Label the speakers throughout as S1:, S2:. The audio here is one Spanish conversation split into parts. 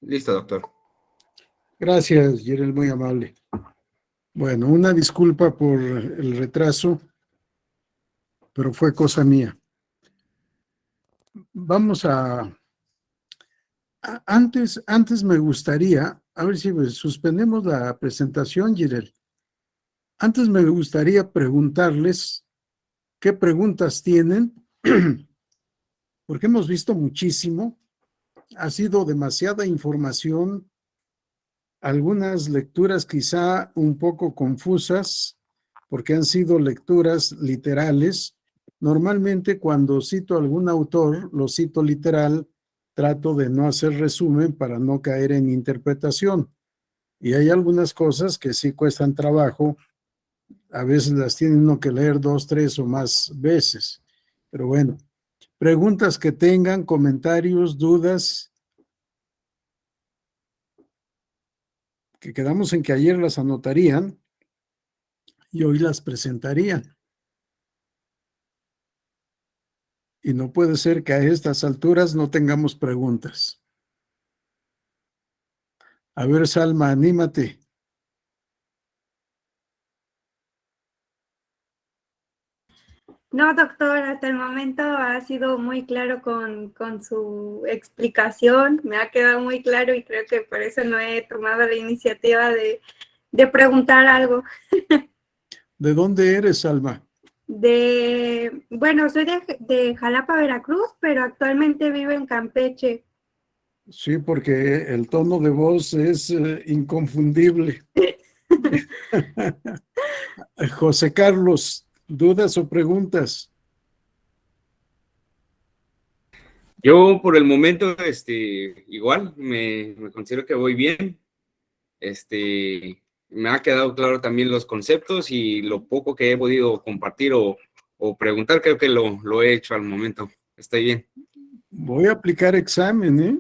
S1: Listo, doctor.
S2: Gracias, Yerel, muy amable. Bueno, una disculpa por el retraso, pero fue cosa mía. Vamos antes me gustaría, a ver si suspendemos la presentación, Yerel. Antes me gustaría preguntarles qué preguntas tienen, porque hemos visto muchísimo, ha sido demasiada información, algunas lecturas quizá un poco confusas, porque han sido lecturas literales. Normalmente cuando cito a algún autor, lo cito literal, trato de no hacer resumen para no caer en interpretación. Y hay algunas cosas que sí cuestan trabajo, a veces las tiene uno que leer 2, 3 o más veces. Pero bueno, preguntas que tengan, comentarios, dudas, que quedamos en que ayer las anotarían y hoy las presentarían. Y no puede ser que a estas alturas no tengamos preguntas. A ver, Salma, anímate.
S3: No, doctor, hasta el momento ha sido muy claro con su explicación, me ha quedado muy claro y creo que por eso no he tomado la iniciativa de preguntar algo.
S2: ¿De dónde eres, Salma?
S3: Bueno, soy de Jalapa, Veracruz, pero actualmente vivo en Campeche.
S2: Sí, porque el tono de voz es inconfundible. José Carlos, ¿dudas o preguntas?
S1: Yo por el momento, igual, me considero que voy bien. Me ha quedado claro también los conceptos y lo poco que he podido compartir o preguntar, creo que lo he hecho al momento. Estoy bien.
S2: Voy a aplicar examen, ¿eh?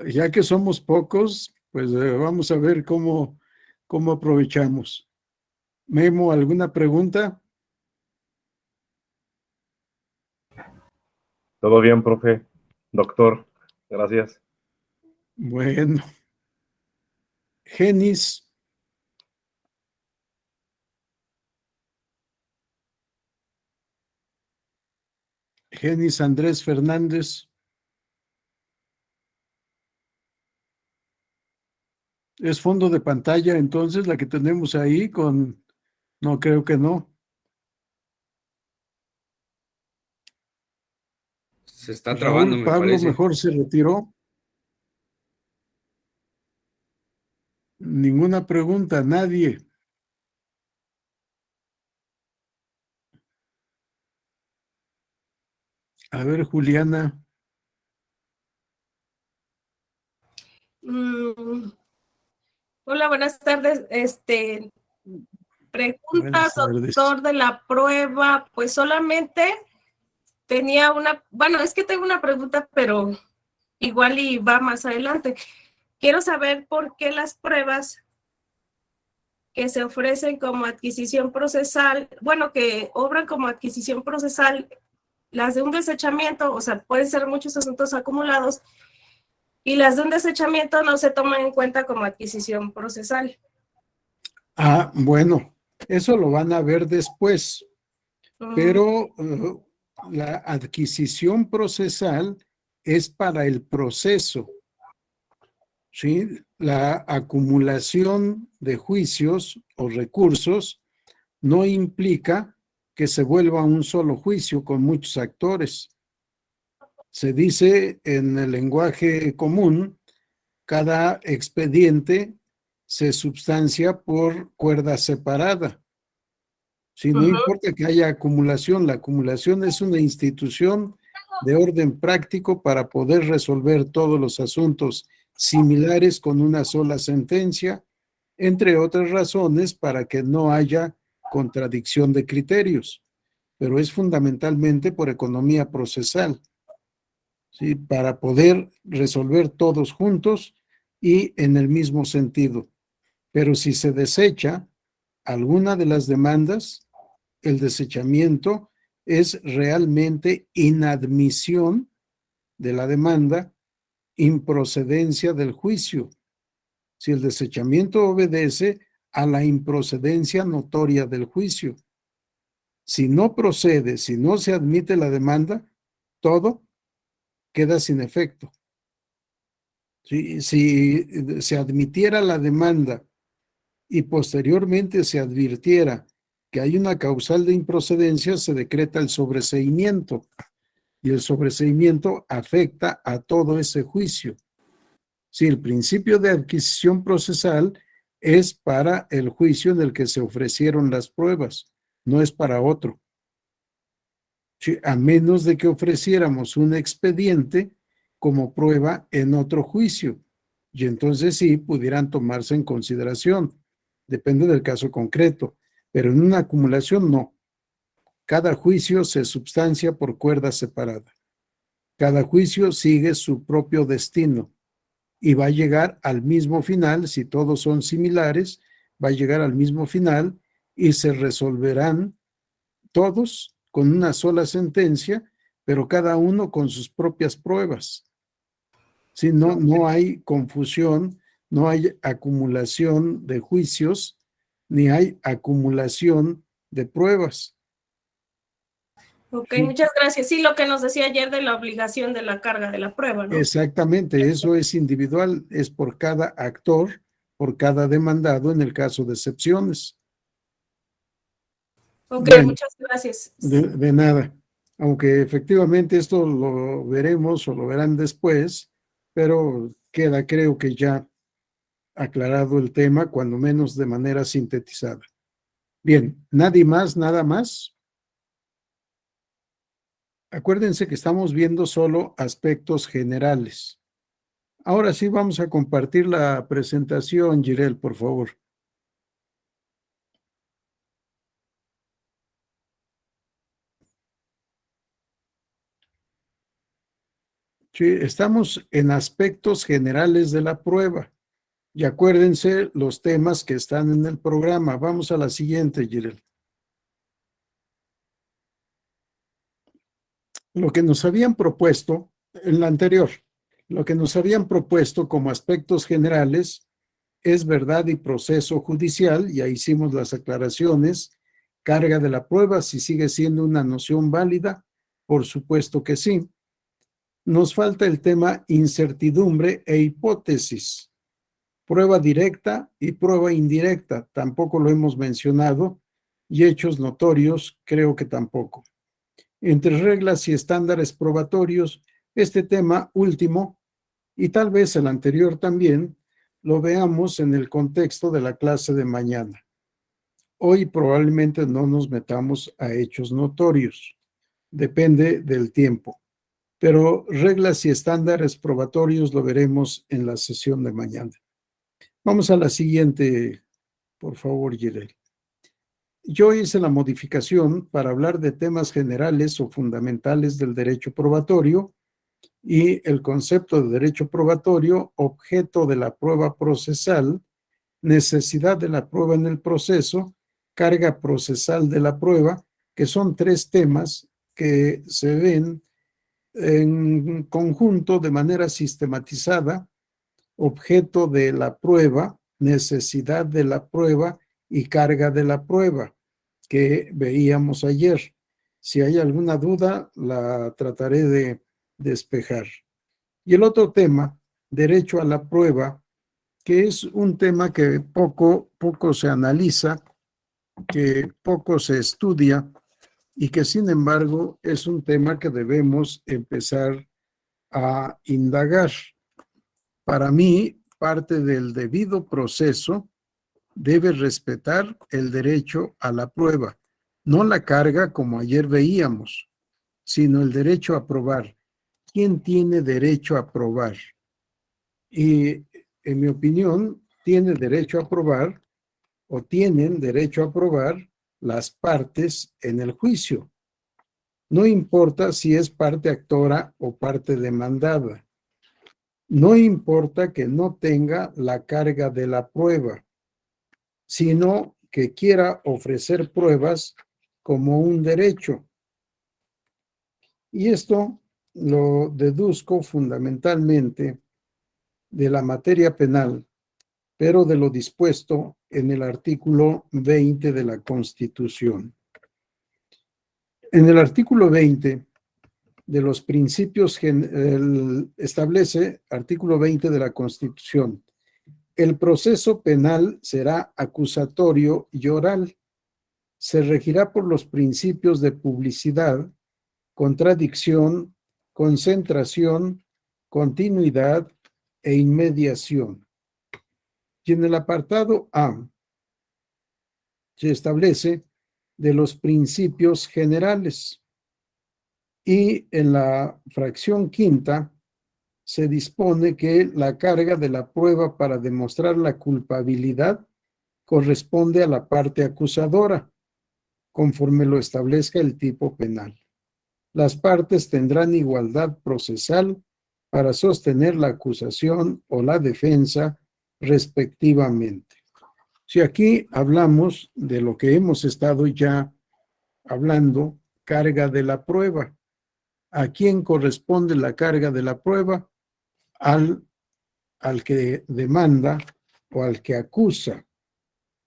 S2: Ya que somos pocos, pues vamos a ver cómo aprovechamos. Memo, ¿alguna pregunta?
S4: Todo bien, profe. Doctor, gracias.
S2: Bueno. Genis. Genis Andrés Fernández. ¿Es fondo de pantalla entonces la que tenemos ahí con...? No, creo que no.
S1: Se está trabando,
S2: Raúl
S1: me
S2: Pablo
S1: parece.
S2: mejor se retiró. Ninguna pregunta, nadie. A ver, Juliana.
S5: Hola, buenas tardes. Preguntas,
S2: Buenas tardes.
S5: doctor, de la prueba. Pues solamente tenía bueno, es que tengo una pregunta, pero igual y va más adelante. Quiero saber por qué las pruebas que se ofrecen como adquisición procesal, bueno, que obran como adquisición procesal, las de un desechamiento, o sea, pueden ser muchos asuntos acumulados, y las de un desechamiento no se toman en cuenta como adquisición procesal.
S2: Ah, bueno, eso lo van a ver después, pero la adquisición procesal es para el proceso, ¿sí? La acumulación de juicios o recursos no implica que se vuelva un solo juicio con muchos actores. Se dice en el lenguaje común, cada expediente se substancia por cuerda separada. Si no importa que haya acumulación, la acumulación es una institución de orden práctico para poder resolver todos los asuntos similares con una sola sentencia, entre otras razones para que no haya contradicción de criterios, pero es fundamentalmente por economía procesal, ¿sí? Para poder resolver todos juntos y en el mismo sentido. Pero si se desecha alguna de las demandas, el desechamiento es realmente inadmisión de la demanda improcedencia del juicio. Si el desechamiento obedece a la improcedencia notoria del juicio. Si no procede, si no se admite la demanda, todo queda sin efecto. Si se admitiera la demanda y posteriormente se advirtiera que hay una causal de improcedencia, se decreta el sobreseimiento y el sobreseimiento afecta a todo ese juicio. Si el principio de adquisición procesal es para el juicio en el que se ofrecieron las pruebas, no es para otro. A menos de que ofreciéramos un expediente como prueba en otro juicio, y entonces sí pudieran tomarse en consideración. Depende del caso concreto, pero en una acumulación no. Cada juicio se substancia por cuerda separada. Cada juicio sigue su propio destino y va a llegar al mismo final, si todos son similares, va a llegar al mismo final y se resolverán todos con una sola sentencia, pero cada uno con sus propias pruebas. Si no, no hay confusión, no hay acumulación de juicios, ni hay acumulación de pruebas.
S5: Ok, muchas gracias. Sí, lo que nos decía ayer de la obligación de la carga de la prueba, ¿no?
S2: Exactamente, eso es individual, es por cada actor, por cada demandado en el caso de excepciones.
S5: Ok,
S2: Bueno,
S5: muchas gracias.
S2: de nada, aunque efectivamente esto lo veremos o lo verán después, pero queda, creo que ya aclarado el tema, cuando menos de manera sintetizada. Bien, nadie más, nada más. Acuérdense que estamos viendo solo aspectos generales. Ahora sí vamos a compartir la presentación, Jirel, por favor. Sí, estamos en aspectos generales de la prueba. Y acuérdense los temas que están en el programa. Vamos a la siguiente, Jirel. Lo que nos habían propuesto en la anterior, lo que nos habían propuesto como aspectos generales es verdad y proceso judicial, ya hicimos las aclaraciones, carga de la prueba, si sigue siendo una noción válida, por supuesto que sí. Nos falta el tema incertidumbre e hipótesis, prueba directa y prueba indirecta, tampoco lo hemos mencionado, y hechos notorios, creo que tampoco. Entre reglas y estándares probatorios, este tema último, y tal vez el anterior también, lo veamos en el contexto de la clase de mañana. Hoy probablemente no nos metamos a hechos notorios, depende del tiempo, pero reglas y estándares probatorios lo veremos en la sesión de mañana. Vamos a la siguiente, por favor, Jirel. Yo hice la modificación para hablar de temas generales o fundamentales del derecho probatorio y el concepto de derecho probatorio, objeto de la prueba procesal, necesidad de la prueba en el proceso, carga procesal de la prueba, que son tres temas que se ven en conjunto de manera sistematizada: objeto de la prueba, necesidad de la prueba y carga de la prueba, que veíamos ayer. Si hay alguna duda, la trataré de despejar. Y el otro tema, derecho a la prueba, que es un tema que poco se analiza, que poco se estudia y que sin embargo es un tema que debemos empezar a indagar. Para mí, parte del debido proceso debe respetar el derecho a la prueba, no la carga como ayer veíamos, sino el derecho a probar. ¿Quién tiene derecho a probar? Y en mi opinión, tiene derecho a probar o tienen derecho a probar las partes en el juicio. No importa si es parte actora o parte demandada. No importa que no tenga la carga de la prueba, sino que quiera ofrecer pruebas como un derecho. Y esto lo deduzco fundamentalmente de la materia penal, pero de lo dispuesto en el artículo 20 de la Constitución. En el artículo 20 de los principios, establece, artículo 20 de la Constitución, el proceso penal será acusatorio y oral. Se regirá por los principios de publicidad, contradicción, concentración, continuidad e inmediación. Y en el apartado A se establece de los principios generales. Y en la fracción quinta se dispone que la carga de la prueba para demostrar la culpabilidad corresponde a la parte acusadora, conforme lo establezca el tipo penal. Las partes tendrán igualdad procesal para sostener la acusación o la defensa respectivamente. Si aquí hablamos de lo que hemos estado ya hablando, carga de la prueba. ¿A quién corresponde la carga de la prueba? Al que demanda o al que acusa.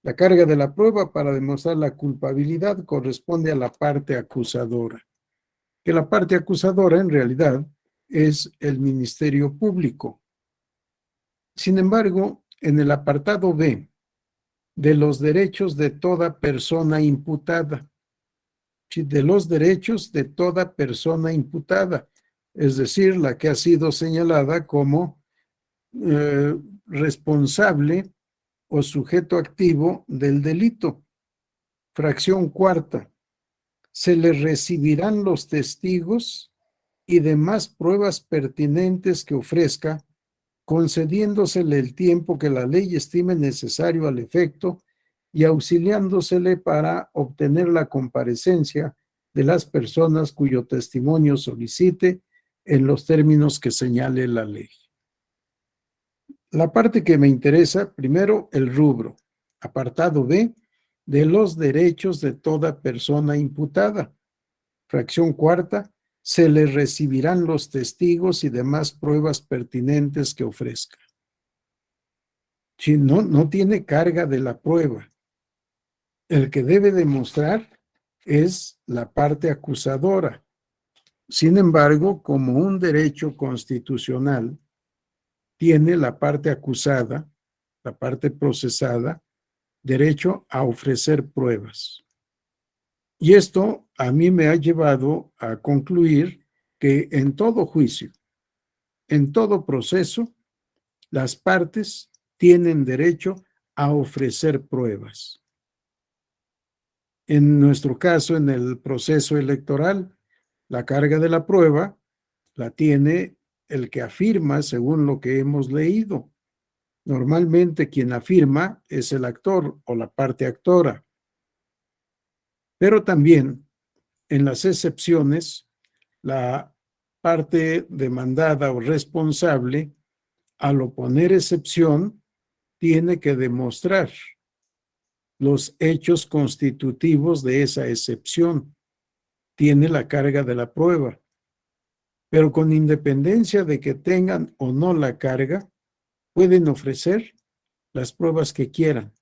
S2: La carga de la prueba para demostrar la culpabilidad corresponde a la parte acusadora. Que la parte acusadora en realidad es el Ministerio Público. Sin embargo, en el apartado B, de los derechos de toda persona imputada, de los derechos de toda persona imputada, es decir, la que ha sido señalada como responsable o sujeto activo del delito. Fracción cuarta, se le recibirán los testigos y demás pruebas pertinentes que ofrezca, concediéndosele el tiempo que la ley estime necesario al efecto y auxiliándosele para obtener la comparecencia de las personas cuyo testimonio solicite en los términos que señale la ley. La parte que me interesa, primero el rubro, apartado B, de los derechos de toda persona imputada. Fracción cuarta, se le recibirán los testigos y demás pruebas pertinentes que ofrezca. Si no tiene carga de la prueba, el que debe demostrar es la parte acusadora. Sin embargo, como un derecho constitucional, tiene la parte acusada, la parte procesada, derecho a ofrecer pruebas. Y esto a mí me ha llevado a concluir que en todo juicio, en todo proceso, las partes tienen derecho a ofrecer pruebas. En nuestro caso, en el proceso electoral, la carga de la prueba la tiene el que afirma según lo que hemos leído. Normalmente quien afirma es el actor o la parte actora. Pero también en las excepciones, la parte demandada o responsable, al oponer excepción, tiene que demostrar los hechos constitutivos de esa excepción. Tiene la carga de la prueba. Pero con independencia de que tengan o no la carga, pueden ofrecer las pruebas que quieran.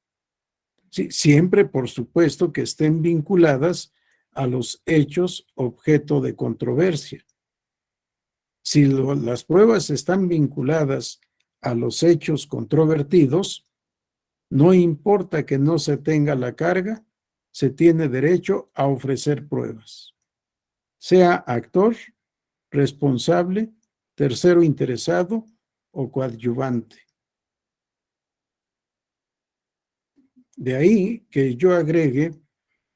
S2: Sí, siempre, por supuesto, que estén vinculadas a los hechos objeto de controversia. Si las pruebas están vinculadas a los hechos controvertidos, no importa que no se tenga la carga, se tiene derecho a ofrecer pruebas. Sea actor, responsable, tercero interesado o coadyuvante. De ahí que yo agregue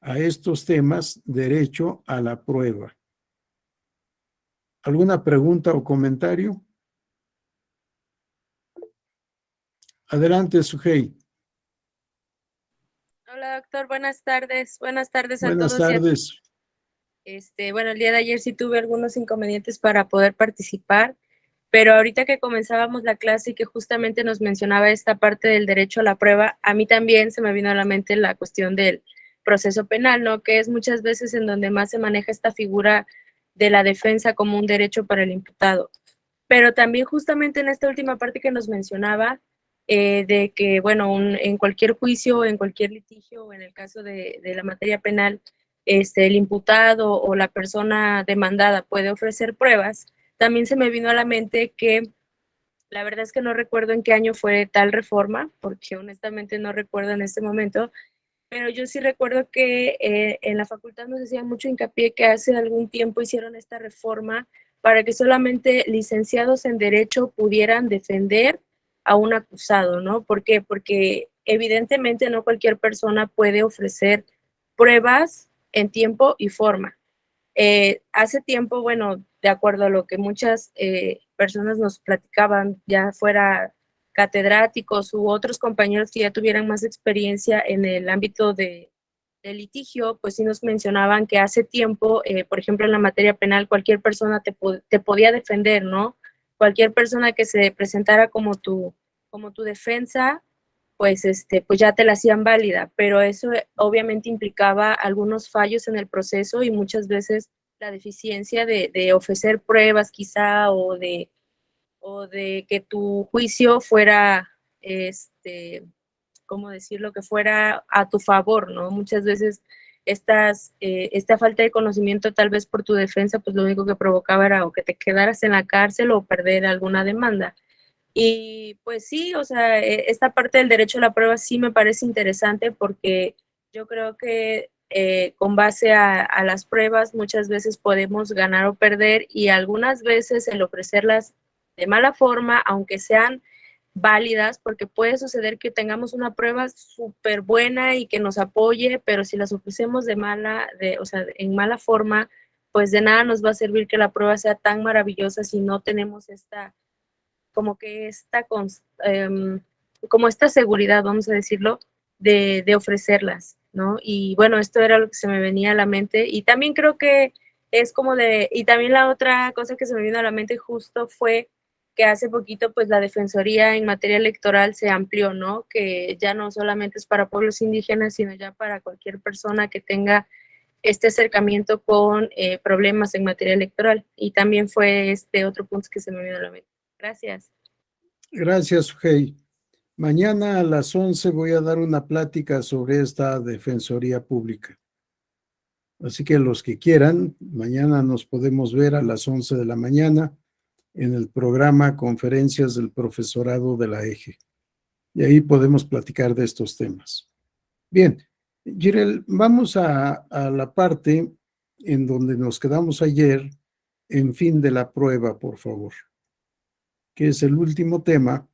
S2: a estos temas derecho a la prueba. ¿Alguna pregunta o comentario? Adelante, Sujei.
S6: Hola, doctor. Buenas tardes. Buenas tardes a
S2: Buenas
S6: todos.
S2: tardes.
S6: Bueno, el día de ayer sí tuve algunos inconvenientes para poder participar, pero ahorita que comenzábamos la clase y que justamente nos mencionaba esta parte del derecho a la prueba, a mí también se me vino a la mente la cuestión del proceso penal, ¿no? Que es muchas veces en donde más se maneja esta figura de la defensa como un derecho para el imputado. pero también justamente en esta última parte que nos mencionaba, de que, bueno, en cualquier juicio, en cualquier litigio, o en el caso de la materia penal, el imputado o la persona demandada puede ofrecer pruebas, también se me vino a la mente que la verdad es que no recuerdo en qué año fue tal reforma, porque honestamente no recuerdo en este momento, pero yo sí recuerdo que en la facultad nos hacían mucho hincapié que hace algún tiempo hicieron esta reforma para que solamente licenciados en Derecho pudieran defender a un acusado, ¿no? ¿Por qué? Porque evidentemente no cualquier persona puede ofrecer pruebas en tiempo y forma. Hace tiempo, bueno, de acuerdo a lo que muchas personas nos platicaban, ya fuera catedráticos u otros compañeros que ya tuvieran más experiencia en el ámbito de litigio, pues sí nos mencionaban que hace tiempo, por ejemplo, en la materia penal, cualquier persona te podía defender, ¿no? Cualquier persona que se presentara como tu defensa, pues, pues ya te la hacían válida, pero eso obviamente implicaba algunos fallos en el proceso y muchas veces la deficiencia de ofrecer pruebas quizá o de que tu juicio fuera, ¿cómo decirlo? Que fuera a tu favor, ¿no? Muchas veces esta falta de conocimiento tal vez por tu defensa, pues lo único que provocaba era o que te quedaras en la cárcel o perder alguna demanda. Y pues sí, o sea, esta parte del derecho a la prueba sí me parece interesante porque yo creo que con base a las pruebas muchas veces podemos ganar o perder y algunas veces el ofrecerlas de mala forma, aunque sean válidas, porque puede suceder que tengamos una prueba súper buena y que nos apoye, pero si las ofrecemos o sea, en mala forma, pues de nada nos va a servir que la prueba sea tan maravillosa si no tenemos como que como esta seguridad, vamos a decirlo, de ofrecerlas, ¿no? Y bueno, esto era lo que se me venía a la mente y también creo que es y también la otra cosa que se me vino a la mente justo fue que hace poquito pues la Defensoría en materia electoral se amplió, ¿no? Que ya no solamente es para pueblos indígenas, sino ya para cualquier persona que tenga este acercamiento con problemas en materia electoral. Y también fue este otro punto que se me vino a la mente. Gracias.
S2: Gracias, Sujei. Mañana a las 11 voy a dar una plática sobre esta Defensoría Pública. Así que los que quieran, mañana nos podemos ver a las 11 de la mañana en el programa Conferencias del Profesorado de la EGE. Y ahí podemos platicar de estos temas. Bien, Jirel, vamos a la parte en donde nos quedamos ayer, en fin de la prueba, por favor, que es el último tema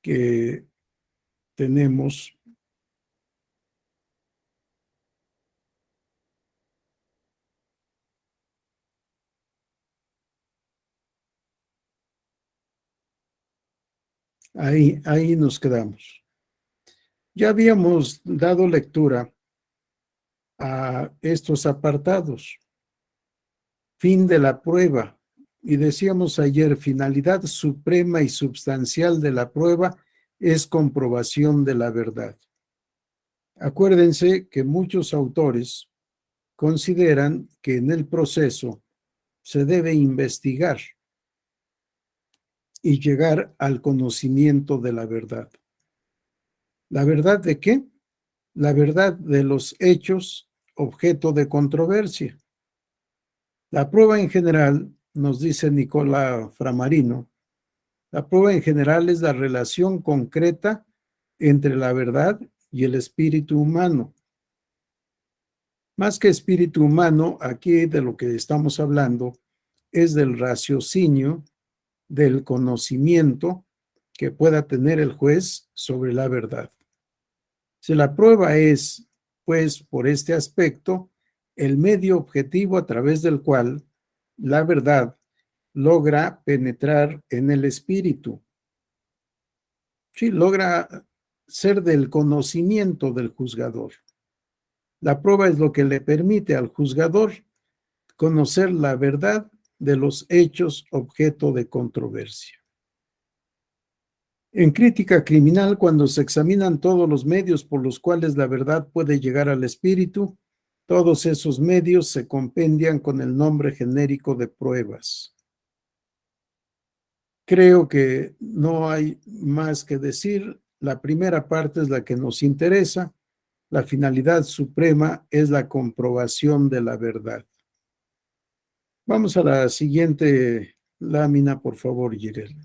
S2: que tenemos. Ahí nos quedamos. Ya habíamos dado lectura a estos apartados. Fin de la prueba. Y decíamos ayer, finalidad suprema y substancial de la prueba es comprobación de la verdad. Acuérdense que muchos autores consideran que en el proceso se debe investigar y llegar al conocimiento de la verdad. ¿La verdad de qué? La verdad de los hechos objeto de controversia. La prueba en general, nos dice Nicola Framarino, la prueba en general es la relación concreta entre la verdad y el espíritu humano. Más que espíritu humano, aquí de lo que estamos hablando es del raciocinio, del conocimiento que pueda tener el juez sobre la verdad. Si la prueba es, pues, por este aspecto, el medio objetivo a través del cual la verdad logra penetrar en el espíritu. Sí, logra ser del conocimiento del juzgador. La prueba es lo que le permite al juzgador conocer la verdad de los hechos objeto de controversia. En crítica criminal, cuando se examinan todos los medios por los cuales la verdad puede llegar al espíritu, todos esos medios se compendian con el nombre genérico de pruebas. Creo que no hay más que decir. La primera parte es la que nos interesa. La finalidad suprema es la comprobación de la verdad. Vamos a la siguiente lámina, por favor, Jirel.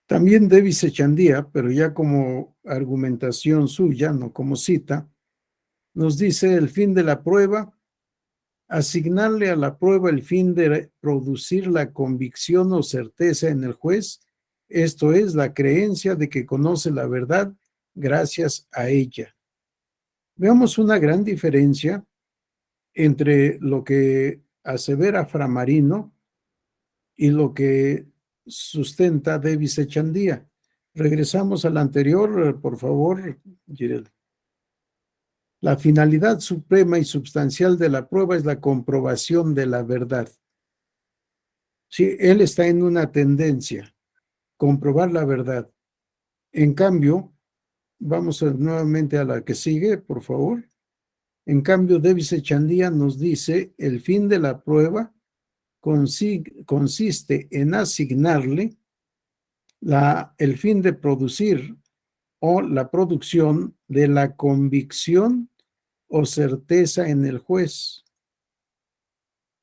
S2: También Devis Echandía, pero ya como argumentación suya, no como cita, nos dice el fin de la prueba, asignarle a la prueba el fin de producir la convicción o certeza en el juez, esto es, la creencia de que conoce la verdad gracias a ella. Veamos una gran diferencia entre lo que asevera Framarino y lo que sustenta Devis Echandía. Regresamos al anterior, por favor, Jirel. La finalidad suprema y substancial de la prueba es la comprobación de la verdad. Sí, él está en una tendencia, comprobar la verdad. En cambio, vamos nuevamente a la que sigue, por favor. En cambio, Devis Echandía nos dice, el fin de la prueba consiste en asignarle el fin de producir o la producción de la convicción o certeza en el juez.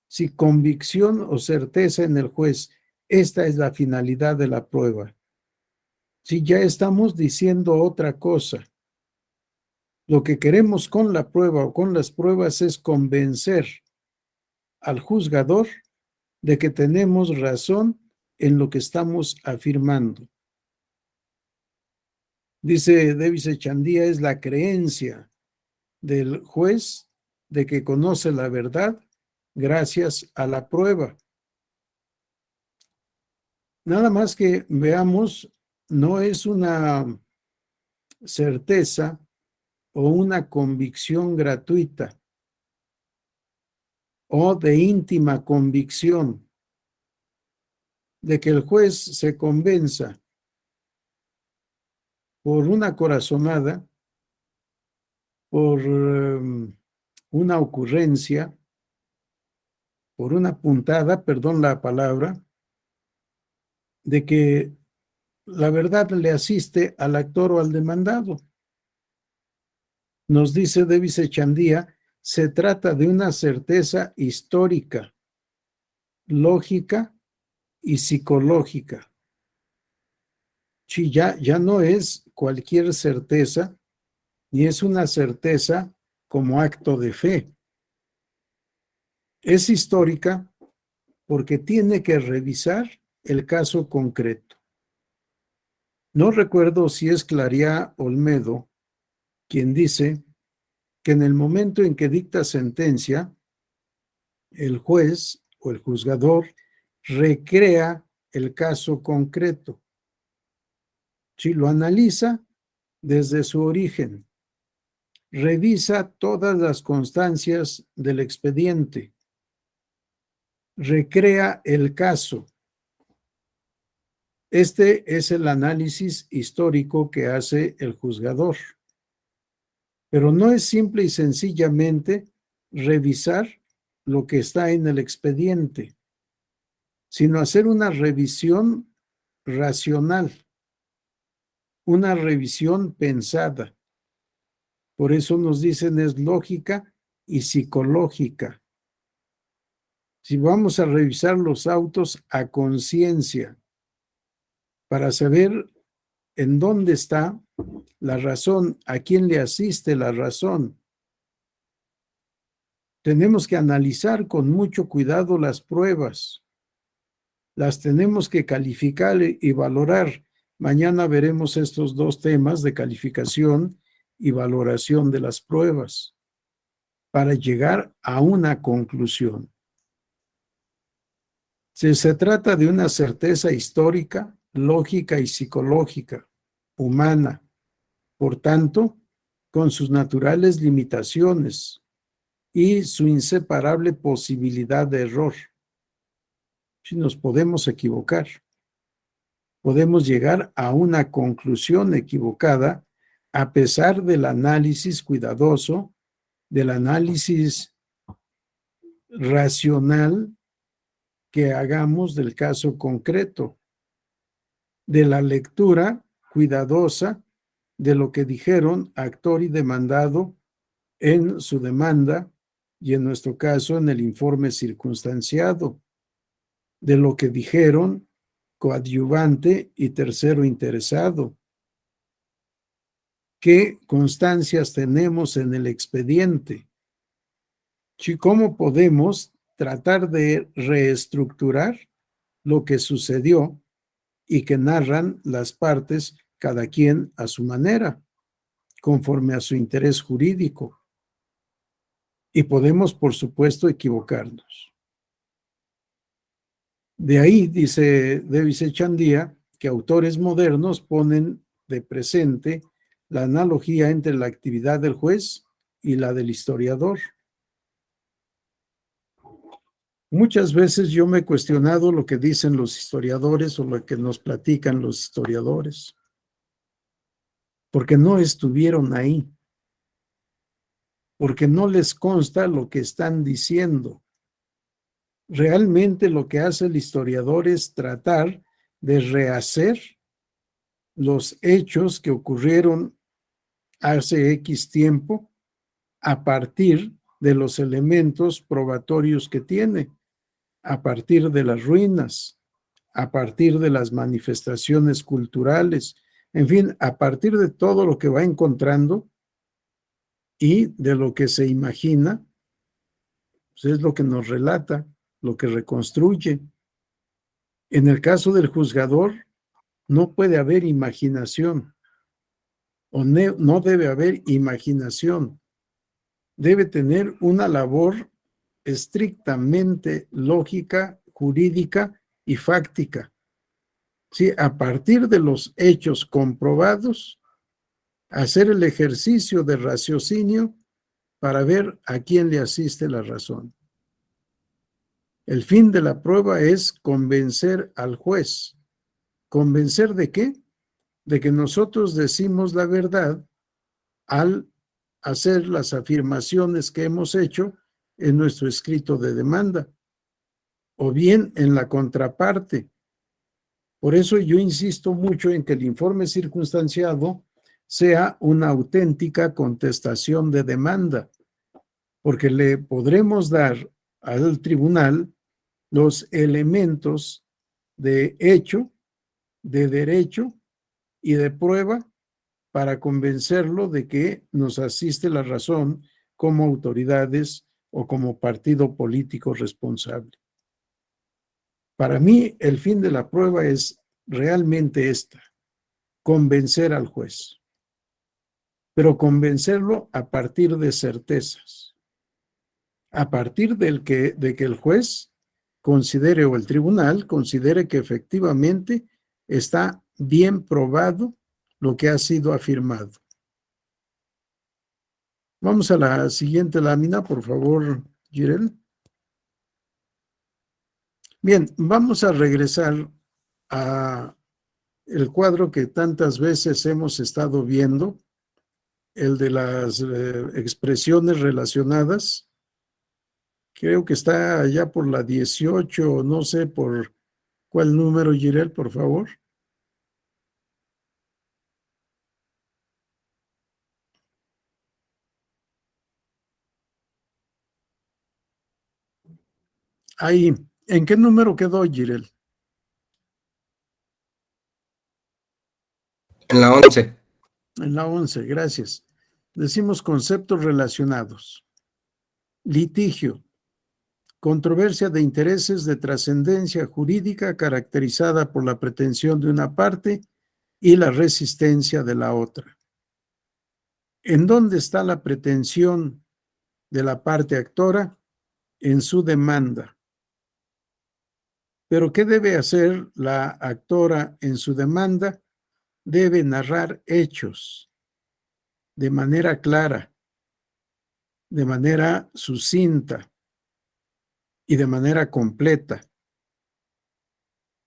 S2: Si convicción o certeza en el juez, esta es la finalidad de la prueba. Si ya estamos diciendo otra cosa, lo que queremos con la prueba o con las pruebas es convencer al juzgador de que tenemos razón en lo que estamos afirmando. Dice Devis Echandía, es la creencia del juez de que conoce la verdad gracias a la prueba. Nada más que veamos, no es una certeza o una convicción gratuita o de íntima convicción de que el juez se convenza por una corazonada, por una ocurrencia, por una puntada, perdón la palabra, de que la verdad le asiste al actor o al demandado. Nos dice Devis Echandía, se trata de una certeza histórica, lógica y psicológica. Sí, ya no es cualquier certeza, ni es una certeza como acto de fe. Es histórica porque tiene que revisar el caso concreto. No recuerdo si es Clariá Olmedo quien dice que en el momento en que dicta sentencia, el juez o el juzgador recrea el caso concreto. Si lo analiza desde su origen, revisa todas las constancias del expediente, recrea el caso. Este es el análisis histórico que hace el juzgador. Pero no es simple y sencillamente revisar lo que está en el expediente, sino hacer una revisión racional, una revisión pensada. Por eso nos dicen es lógica y psicológica. Si vamos a revisar los autos a conciencia para saber en dónde está la razón, a quién le asiste la razón, tenemos que analizar con mucho cuidado las pruebas. Las tenemos que calificar y valorar. Mañana veremos estos dos temas de calificación y valoración de las pruebas para llegar a una conclusión. Si se trata de una certeza histórica, lógica y psicológica, humana, por tanto, con sus naturales limitaciones y su inseparable posibilidad de error. Si nos podemos equivocar, podemos llegar a una conclusión equivocada a pesar del análisis cuidadoso, del análisis racional que hagamos del caso concreto, de la lectura cuidadosa de lo que dijeron actor y demandado en su demanda y en nuestro caso en el informe circunstanciado, de lo que dijeron coadyuvante y tercero interesado. ¿Qué constancias tenemos en el expediente? ¿Cómo podemos tratar de reestructurar lo que sucedió y que narran las partes, cada quien a su manera, conforme a su interés jurídico? Y podemos, por supuesto, equivocarnos. De ahí, dice Davis Echandía, que autores modernos ponen de presente la analogía entre la actividad del juez y la del historiador. Muchas veces yo me he cuestionado lo que dicen los historiadores o lo que nos platican los historiadores, porque no estuvieron ahí, porque no les consta lo que están diciendo. Realmente lo que hace el historiador es tratar de rehacer los hechos que ocurrieron hace X tiempo a partir de los elementos probatorios que tiene, a partir de las ruinas, a partir de las manifestaciones culturales, en fin, a partir de todo lo que va encontrando y de lo que se imagina, pues es lo que nos relata, lo que reconstruye. En el caso del juzgador, no puede haber imaginación, o no debe haber imaginación. Debe tener una labor estrictamente lógica, jurídica y fáctica. Sí, a partir de los hechos comprobados, hacer el ejercicio de raciocinio para ver a quién le asiste la razón. El fin de la prueba es convencer al juez. ¿Convencer de qué? De que nosotros decimos la verdad al hacer las afirmaciones que hemos hecho en nuestro escrito de demanda, o bien en la contraparte. Por eso yo insisto mucho en que el informe circunstanciado sea una auténtica contestación de demanda, porque le podremos dar al tribunal los elementos de hecho, de derecho y de prueba para convencerlo de que nos asiste la razón como autoridades o como partido político responsable. Para mí, el fin de la prueba es realmente esta: convencer al juez, pero convencerlo a partir de certezas, a partir de que el juez considere, o el tribunal considere, que efectivamente está bien probado lo que ha sido afirmado. Vamos a la siguiente lámina, por favor, Jirel. Bien, vamos a regresar a el cuadro que tantas veces hemos estado viendo, el de las expresiones relacionadas. Creo que está allá por la 18, no sé por cuál número, Jirel, por favor. Ahí, ¿en qué número quedó, Jirel?
S1: En la 11.
S2: En la 11, gracias. Decimos conceptos relacionados. Litigio. Controversia de intereses de trascendencia jurídica caracterizada por la pretensión de una parte y la resistencia de la otra. ¿En dónde está la pretensión de la parte actora? En su demanda. ¿Pero qué debe hacer la actora en su demanda? Debe narrar hechos de manera clara, de manera sucinta y de manera completa.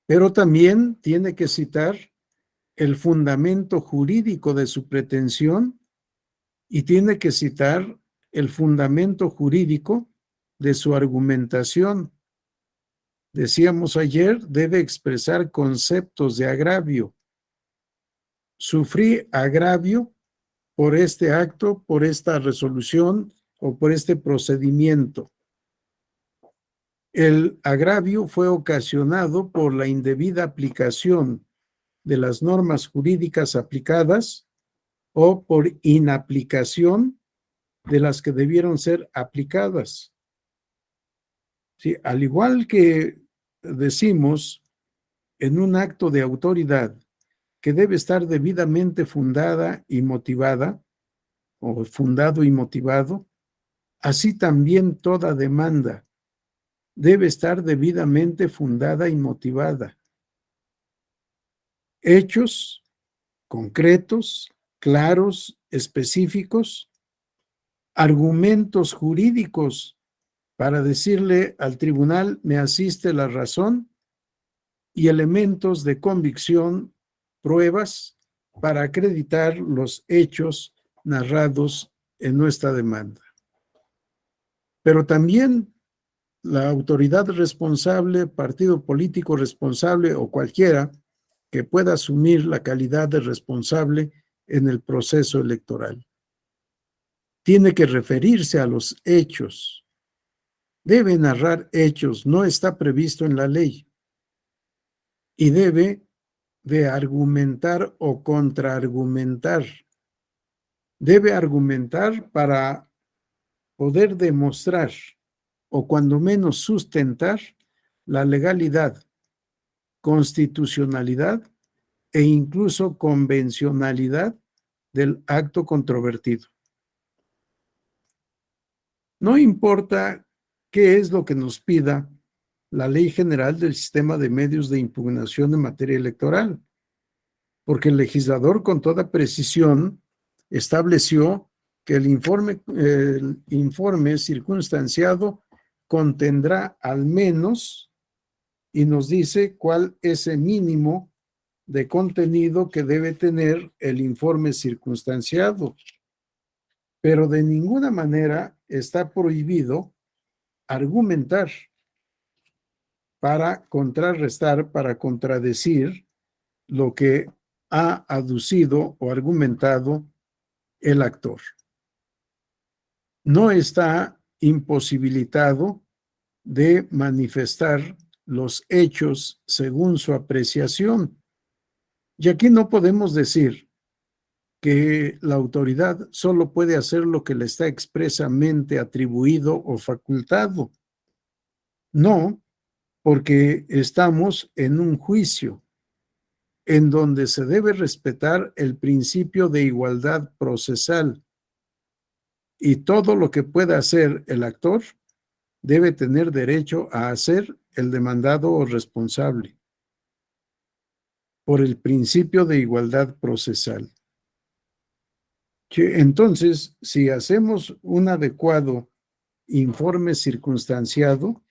S2: Pero también tiene que citar el fundamento jurídico de su pretensión y tiene que citar el fundamento jurídico de su argumentación. Decíamos ayer, debe expresar conceptos de agravio. Sufrí agravio por este acto, por esta resolución o por este procedimiento. El agravio fue ocasionado por la indebida aplicación de las normas jurídicas aplicadas o por inaplicación de las que debieron ser aplicadas. Sí, al igual que decimos en un acto de autoridad que debe estar debidamente fundada y motivada, o fundado y motivado, así también toda demanda debe estar debidamente fundada y motivada. Hechos concretos, claros, específicos, argumentos jurídicos para decirle al tribunal me asiste la razón y elementos de convicción, pruebas para acreditar los hechos narrados en nuestra demanda. Pero también la autoridad responsable, partido político responsable o cualquiera que pueda asumir la calidad de responsable en el proceso electoral. Tiene que referirse a los hechos. Debe narrar hechos, no está previsto en la ley. Y debe de argumentar o contraargumentar. Debe argumentar para poder demostrar o cuando menos sustentar la legalidad, constitucionalidad e incluso convencionalidad del acto controvertido. No importa qué es lo que nos pida la Ley General del Sistema de Medios de Impugnación en materia electoral, porque el legislador con toda precisión estableció que el informe circunstanciado contendrá al menos, y nos dice cuál es el mínimo de contenido que debe tener el informe circunstanciado. Pero de ninguna manera está prohibido argumentar para contrarrestar, para contradecir lo que ha aducido o argumentado el actor. No está imposibilitado de manifestar los hechos según su apreciación. Y aquí no podemos decir que la autoridad solo puede hacer lo que le está expresamente atribuido o facultado. No, porque estamos en un juicio en donde se debe respetar el principio de igualdad procesal y todo lo que pueda hacer el actor debe tener derecho a hacer el demandado o responsable por el principio de igualdad procesal. Entonces, si hacemos un adecuado informe circunstanciado,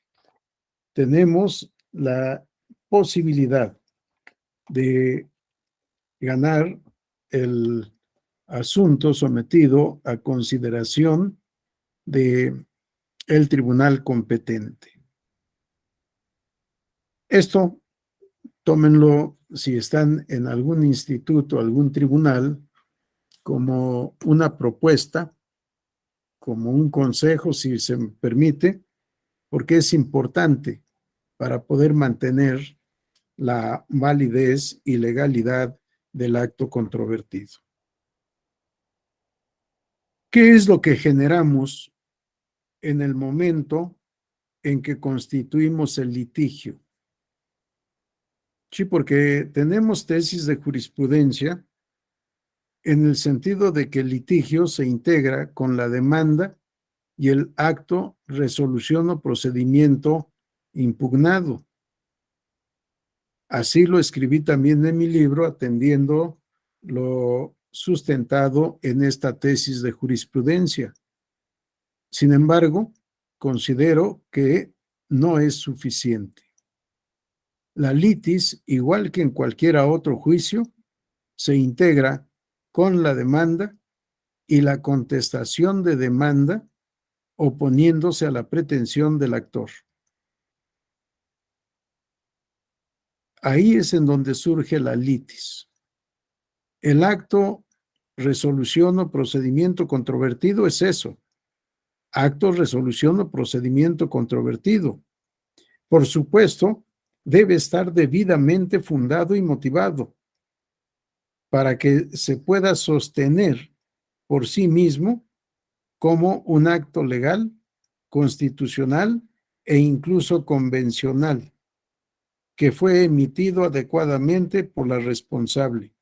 S2: tenemos la posibilidad de ganar el asunto sometido a consideración de el tribunal competente. Esto, tómenlo si están en algún instituto, algún tribunal, como una propuesta, como un consejo, si se me permite, porque es importante para poder mantener la validez y legalidad del acto controvertido. ¿Qué es lo que generamos en el momento en que constituimos el litigio? Sí, porque tenemos tesis de jurisprudencia en el sentido de que el litigio se integra con la demanda y el acto, resolución o procedimiento impugnado. Así lo escribí también en mi libro, atendiendo lo sustentado en esta tesis de jurisprudencia. Sin embargo, considero que no es suficiente. La litis, igual que en cualquier otro juicio, se integra con la demanda y la contestación de demanda oponiéndose a la pretensión del actor. Ahí es en donde surge la litis. El acto, resolución o procedimiento controvertido es eso. Acto, resolución o procedimiento controvertido. Por supuesto, debe estar debidamente fundado y motivado para que se pueda sostener por sí mismo como un acto legal, constitucional e incluso convencional, que fue emitido adecuadamente por la responsable.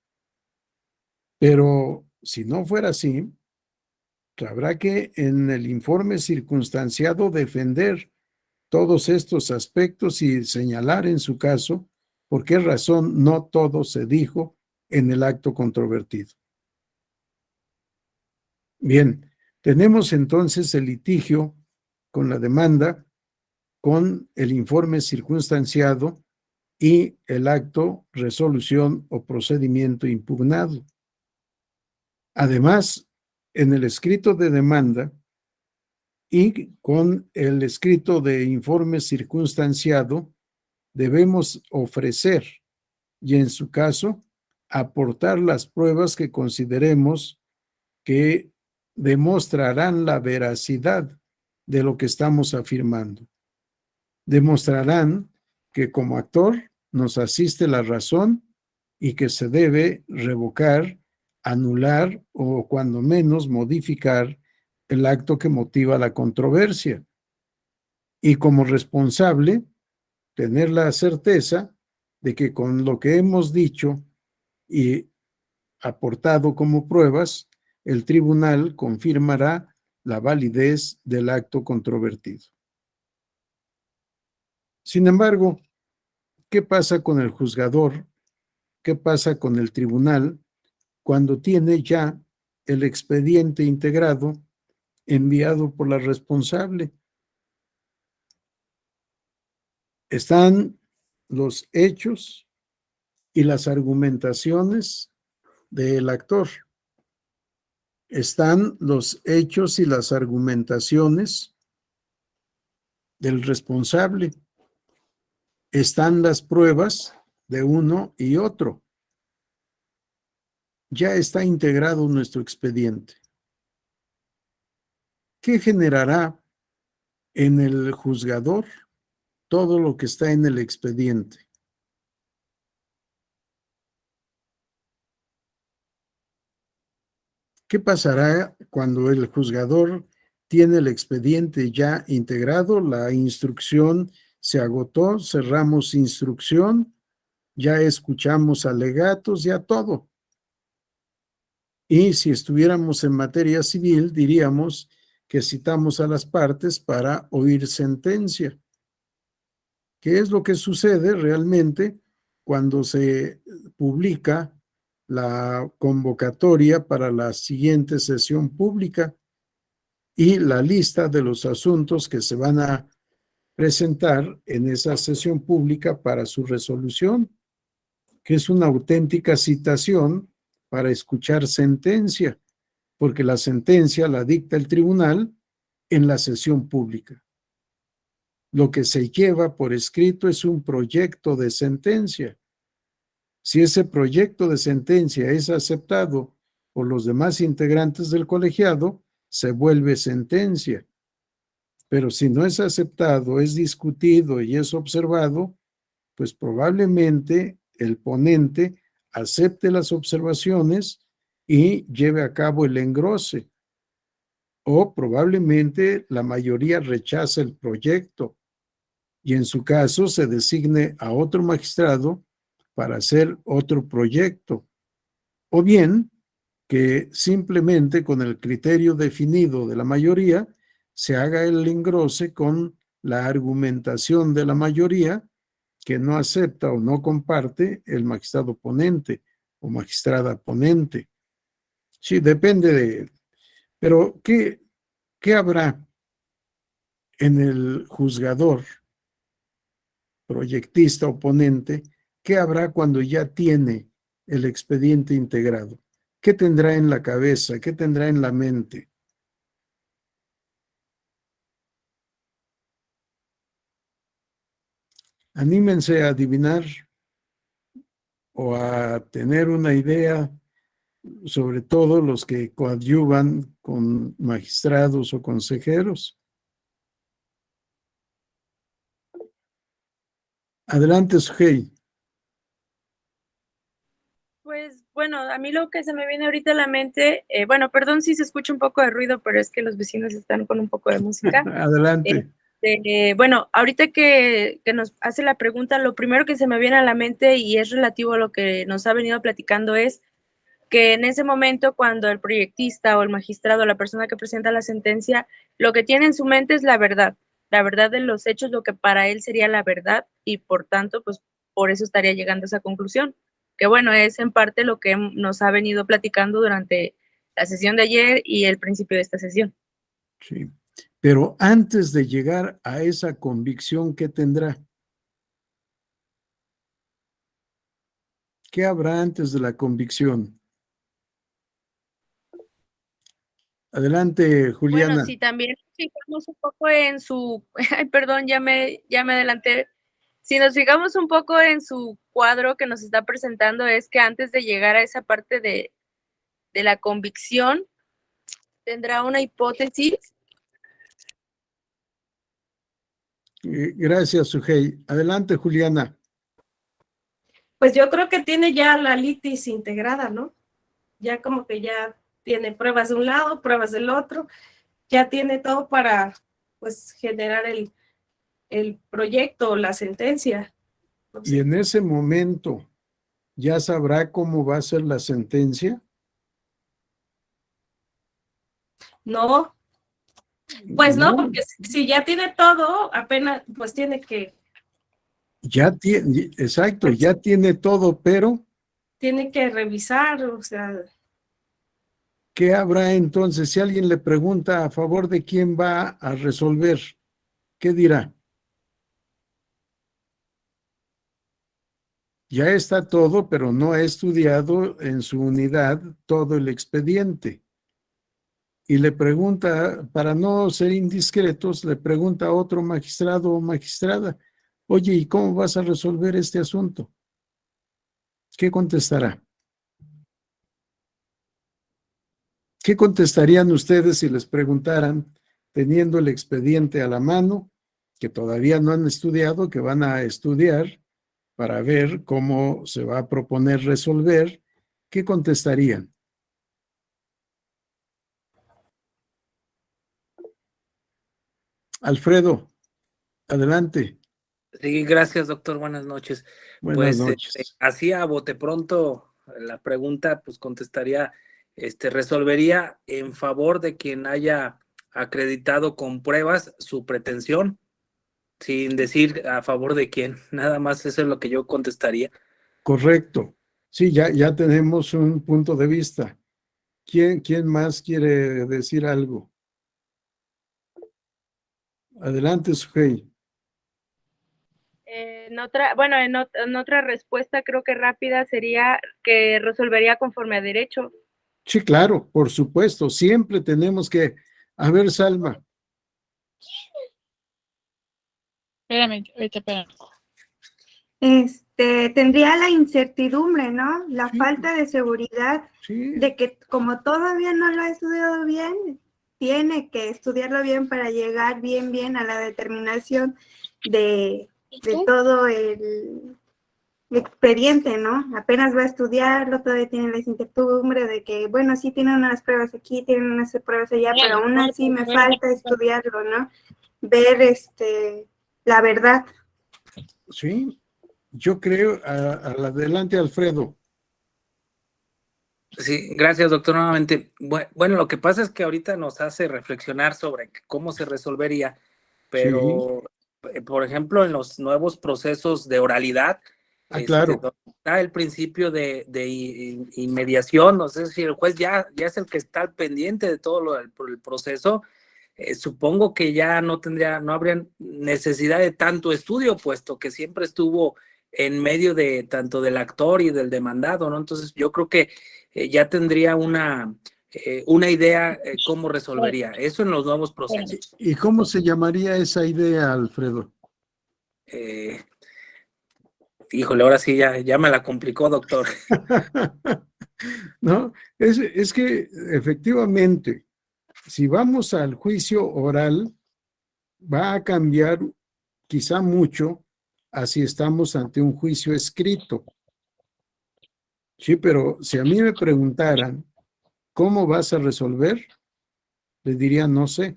S2: Pero si no fuera así, habrá que en el informe circunstanciado defender todos estos aspectos y señalar en su caso por qué razón no todo se dijo en el acto controvertido. Bien, tenemos entonces el litigio con la demanda, con el informe circunstanciado y el acto, resolución o procedimiento impugnado. Además, en el escrito de demanda y con el escrito de informe circunstanciado, debemos ofrecer y, en su caso, aportar las pruebas que consideremos que demostrarán la veracidad de lo que estamos afirmando. Demostrarán que como actor nos asiste la razón y que se debe revocar, anular o cuando menos modificar el acto que motiva la controversia. Y como responsable, tener la certeza de que con lo que hemos dicho y aportado como pruebas, el tribunal confirmará la validez del acto controvertido. Sin embargo, ¿qué pasa con el juzgador? ¿Qué pasa con el tribunal cuando tiene ya el expediente integrado enviado por la responsable? Están los hechos y las argumentaciones del actor. Están los hechos y las argumentaciones del responsable. Están las pruebas de uno y otro. Ya está integrado nuestro expediente. ¿Qué generará en el juzgador todo lo que está en el expediente? ¿Qué pasará cuando el juzgador tiene el expediente ya integrado? La instrucción se agotó, cerramos instrucción, ya escuchamos alegatos, ya todo. Y si estuviéramos en materia civil, diríamos que citamos a las partes para oír sentencia. ¿Qué es lo que sucede realmente cuando se publica la convocatoria para la siguiente sesión pública y la lista de los asuntos que se van a presentar en esa sesión pública para su resolución, que es una auténtica citación para escuchar sentencia, porque la sentencia la dicta el tribunal en la sesión pública? Lo que se lleva por escrito es un proyecto de sentencia. Si ese proyecto de sentencia es aceptado por los demás integrantes del colegiado, se vuelve sentencia. Pero si no es aceptado, es discutido y es observado, pues probablemente el ponente acepte las observaciones y lleve a cabo el engrose. O probablemente la mayoría rechace el proyecto y en su caso se designe a otro magistrado para hacer otro proyecto. O bien que simplemente con el criterio definido de la mayoría se haga el engrose con la argumentación de la mayoría que no acepta o no comparte el magistrado ponente o magistrada ponente. Sí, depende de... Pero, ¿qué habrá en el juzgador, proyectista o ponente? ¿Qué habrá cuando ya tiene el expediente integrado? ¿Qué tendrá en la cabeza? ¿Qué tendrá en la mente? Anímense a adivinar o a tener una idea, sobre todo los que coadyuvan con magistrados o consejeros. Adelante, Sujei.
S6: Pues bueno, a mí lo que se me viene ahorita a la mente, bueno, perdón si se escucha un poco de ruido, pero es que los vecinos están con un poco de música.
S2: Adelante.
S6: Bueno, ahorita que nos hace la pregunta, lo primero que se me viene a la mente y es relativo a lo que nos ha venido platicando es que en ese momento cuando el proyectista o el magistrado, la persona que presenta la sentencia, lo que tiene en su mente es la verdad de los hechos, lo que para él sería la verdad y por tanto, pues por eso estaría llegando a esa conclusión, que bueno, es en parte lo que nos ha venido platicando durante la sesión de ayer y el principio de esta sesión.
S2: Sí, pero antes de llegar a esa convicción, ¿qué tendrá? ¿Qué habrá antes de la convicción? Adelante, Juliana.
S6: Bueno, si también nos fijamos un poco en su, ay, perdón, ya me adelanté. Si nos fijamos un poco en su cuadro que nos está presentando, es que antes de llegar a esa parte de la convicción, tendrá una hipótesis.
S2: Gracias, Sujei. Adelante, Juliana.
S5: Pues yo creo que tiene ya la litis integrada, ¿no? Ya como que ya tiene pruebas de un lado, pruebas del otro, ya tiene todo para, pues, generar el proyecto o la sentencia. No
S2: Y
S5: sé.
S2: en ese momento, ¿ya sabrá cómo va a ser la sentencia?
S5: No, pues no, porque si ya tiene todo, apenas, pues tiene que...
S2: Ya tiene, exacto, ya tiene todo, pero
S5: Tiene que revisar, o sea...
S2: ¿qué habrá entonces? Si alguien le pregunta a favor de quién va a resolver, ¿qué dirá? Ya está todo, pero no ha estudiado en su unidad todo el expediente. Y le pregunta, para no ser indiscretos, le pregunta a otro magistrado o magistrada, oye, ¿y cómo vas a resolver este asunto? ¿Qué contestará? ¿Qué contestarían ustedes si les preguntaran, teniendo el expediente a la mano, que todavía no han estudiado, que van a estudiar para ver cómo se va a proponer resolver? ¿Qué contestarían? Alfredo, adelante.
S7: Sí, gracias, doctor. Buenas noches.
S2: Buenas
S7: Pues
S2: noches.
S7: así a bote pronto la pregunta, pues contestaría, resolvería en favor de quien haya acreditado con pruebas su pretensión, sin decir a favor de quién. Nada más eso es lo que yo contestaría.
S2: Correcto. Sí, ya tenemos un punto de vista. ¿Quién más quiere decir algo? Adelante, Sujei.
S6: En otra respuesta creo que rápida sería que resolvería conforme a derecho.
S2: Sí, claro, por supuesto. Siempre tenemos que... A ver, Salma.
S8: Espérame, ahorita espérame.
S3: Tendría la incertidumbre, ¿no? La
S2: Sí.
S3: falta de seguridad
S2: Sí,
S3: de que como todavía no lo ha estudiado bien, tiene que estudiarlo bien para llegar bien a la determinación de todo el expediente, ¿no? Apenas va a estudiarlo, todavía tiene la incertidumbre de que, bueno, sí tienen unas pruebas aquí, tienen unas pruebas allá, pero aún así me falta estudiarlo, ¿no? Ver la verdad.
S2: sí. Yo creo, adelante, Alfredo.
S7: Sí, gracias, doctor, nuevamente. Bueno, lo que pasa es que ahorita nos hace reflexionar sobre cómo se resolvería, pero, por ejemplo, en los nuevos procesos de oralidad,
S2: Claro.
S7: donde está el principio de inmediación, no sé si el juez ya es el que está al pendiente de todo el proceso, supongo que ya no habría necesidad de tanto estudio, puesto que siempre estuvo en medio de tanto del actor y del demandado, ¿no? Entonces yo creo que ya tendría una idea cómo resolvería eso en los nuevos procesos.
S2: ¿Y cómo se llamaría esa idea, Alfredo?
S7: Híjole, ahora sí ya me la complicó, doctor.
S2: No, es que efectivamente, si vamos al juicio oral, va a cambiar quizá mucho a si estamos ante un juicio escrito. Sí, pero si a mí me preguntaran, ¿cómo vas a resolver? Le diría, no sé.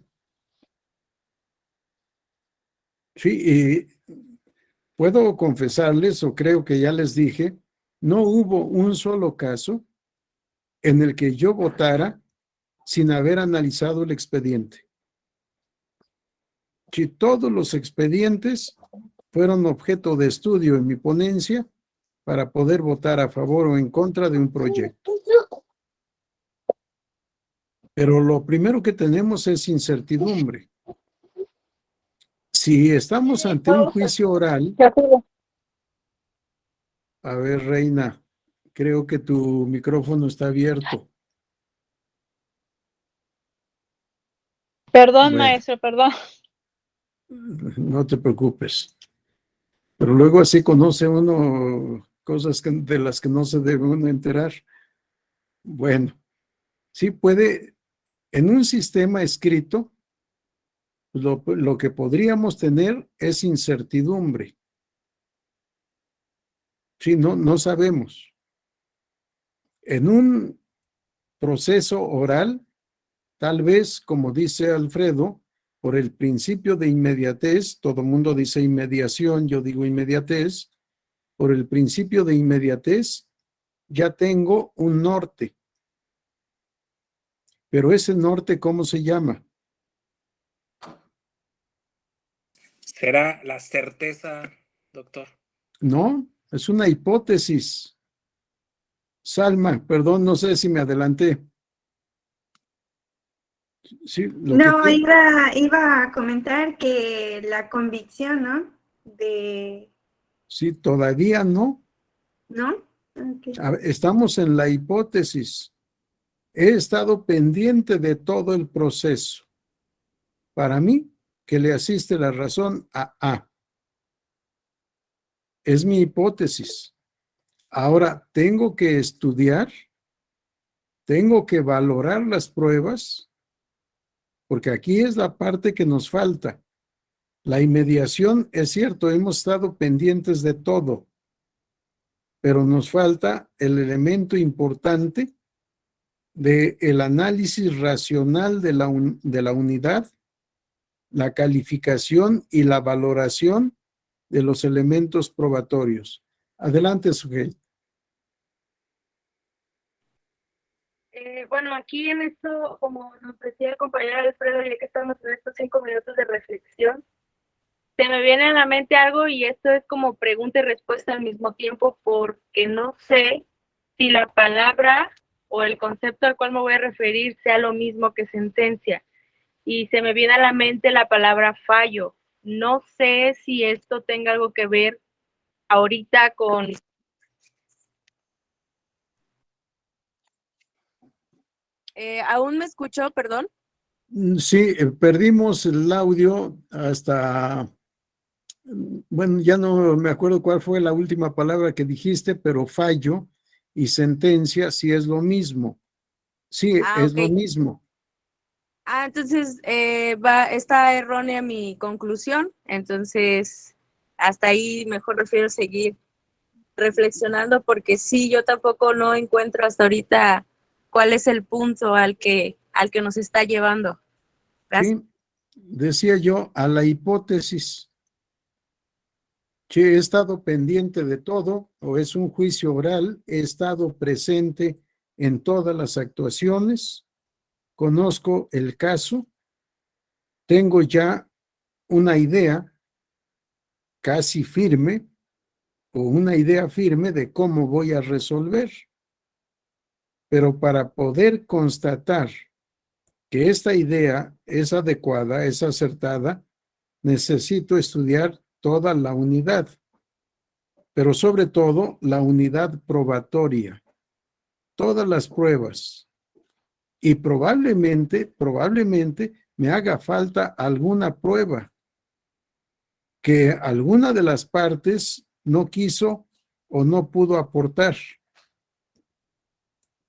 S2: Sí, y puedo confesarles, o creo que ya les dije, no hubo un solo caso en el que yo votara sin haber analizado el expediente. Si todos los expedientes fueron objeto de estudio en mi ponencia para poder votar a favor o en contra de un proyecto. Pero lo primero que tenemos es incertidumbre. Si estamos ante un juicio oral, a ver, Reina, creo que tu micrófono está abierto.
S8: Perdón,
S2: Bueno.
S8: maestro, perdón.
S2: No te preocupes. Pero luego así conoce uno cosas de las que no se debe uno enterar. Bueno, sí puede, en un sistema escrito, lo que podríamos tener es incertidumbre. Sí, no sabemos. En un proceso oral, tal vez, como dice Alfredo, por el principio de inmediatez, todo el mundo dice inmediación, yo digo inmediatez, por el principio de inmediatez, ya tengo un norte. Pero ese norte, ¿cómo se llama?
S7: ¿Será la certeza, doctor?
S2: No, es una hipótesis. Salma, perdón, no sé si me adelanté. Sí,
S3: No, iba a comentar que la convicción, ¿no?
S2: Sí, todavía no.
S3: ¿No? Okay.
S2: Estamos en la hipótesis. He estado pendiente de todo el proceso. Para mí, que le asiste la razón a A. Es mi hipótesis. Ahora, tengo que estudiar, tengo que valorar las pruebas, porque aquí es la parte que nos falta. La inmediación, es cierto, hemos estado pendientes de todo, pero nos falta el elemento importante del análisis racional de la unidad, la calificación y la valoración de los elementos probatorios. Adelante, Sujei.
S6: Bueno, aquí en esto, como nos decía el compañero Alfredo, ya que estamos en estos 5 minutos de reflexión, se me viene a la mente algo y esto es como pregunta y respuesta al mismo tiempo, porque no sé si la palabra o el concepto al cual me voy a referir sea lo mismo que sentencia. Y se me viene a la mente la palabra fallo. No sé si esto tenga algo que ver ahorita con... ¿Aún me escuchó? Perdón.
S2: Sí, perdimos el audio hasta, bueno, ya no me acuerdo cuál fue la última palabra que dijiste, pero fallo y sentencia sí es lo mismo. Sí, es
S6: ok.
S2: lo mismo.
S6: Entonces está errónea mi conclusión, entonces hasta ahí mejor prefiero seguir reflexionando porque sí, yo tampoco no encuentro hasta ahorita cuál es el punto al que nos está llevando. Gracias.
S2: Sí, decía yo, a la hipótesis que he estado pendiente de todo, o es un juicio oral, he estado presente en todas las actuaciones, conozco el caso, tengo ya una idea casi firme o una idea firme de cómo voy a resolver. Pero para poder constatar que esta idea es adecuada, es acertada, necesito estudiar toda la unidad, pero sobre todo la unidad probatoria, todas las pruebas. Y probablemente me haga falta alguna prueba que alguna de las partes no quiso o no pudo aportar,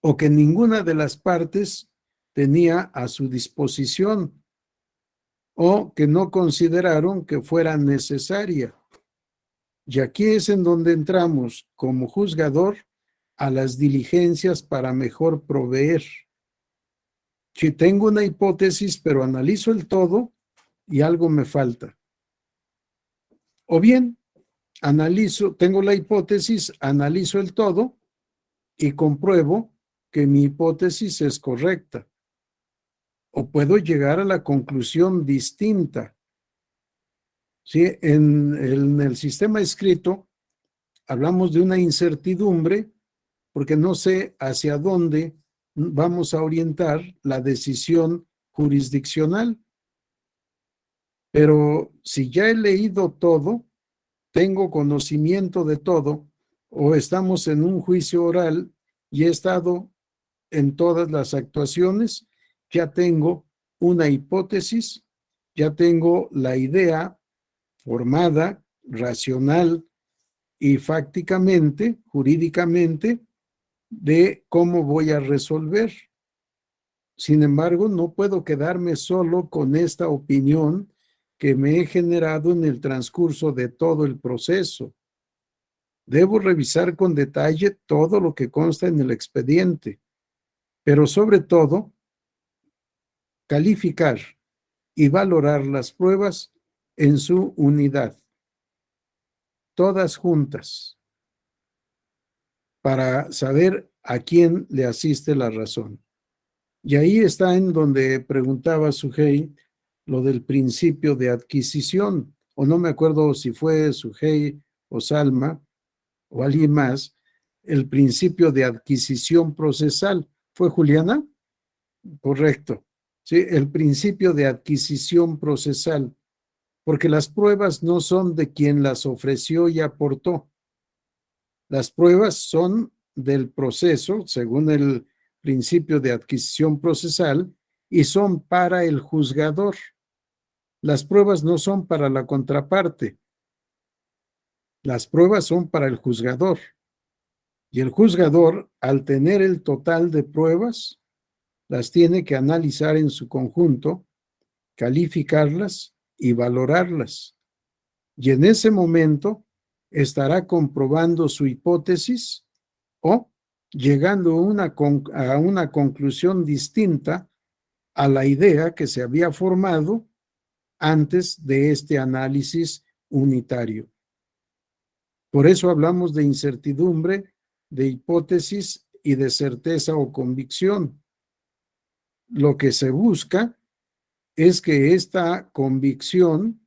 S2: o que ninguna de las partes tenía a su disposición, o que no consideraron que fuera necesaria. Y aquí es en donde entramos como juzgador a las diligencias para mejor proveer. Si tengo una hipótesis, pero analizo el todo y algo me falta. O bien, tengo la hipótesis, analizo el todo y compruebo que mi hipótesis es correcta. O puedo llegar a la conclusión distinta. ¿Sí? En el sistema escrito hablamos de una incertidumbre porque no sé hacia dónde vamos a orientar la decisión jurisdiccional. Pero si ya he leído todo, tengo conocimiento de todo, o estamos en un juicio oral y he estado en todas las actuaciones, ya tengo una hipótesis, ya tengo la idea formada, racional y fácticamente, jurídicamente, de cómo voy a resolver. Sin embargo, no puedo quedarme solo con esta opinión que me he generado en el transcurso de todo el proceso. Debo revisar con detalle todo lo que consta en el expediente, pero sobre todo, calificar y valorar las pruebas en su unidad, todas juntas, para saber a quién le asiste la razón. Y ahí está en donde preguntaba Sujei lo del principio de adquisición, o no me acuerdo si fue Sujei o Salma o alguien más, el principio de adquisición procesal. ¿Fue Juliana? Correcto. Sí, el principio de adquisición procesal, porque las pruebas no son de quien las ofreció y aportó. Las pruebas son del proceso, según el principio de adquisición procesal, y son para el juzgador. Las pruebas no son para la contraparte. Las pruebas son para el juzgador. Y el juzgador, al tener el total de pruebas, las tiene que analizar en su conjunto, calificarlas y valorarlas. Y en ese momento estará comprobando su hipótesis o llegando a una conclusión distinta a la idea que se había formado antes de este análisis unitario. Por eso hablamos de incertidumbre, de hipótesis y de certeza o convicción. Lo que se busca es que esta convicción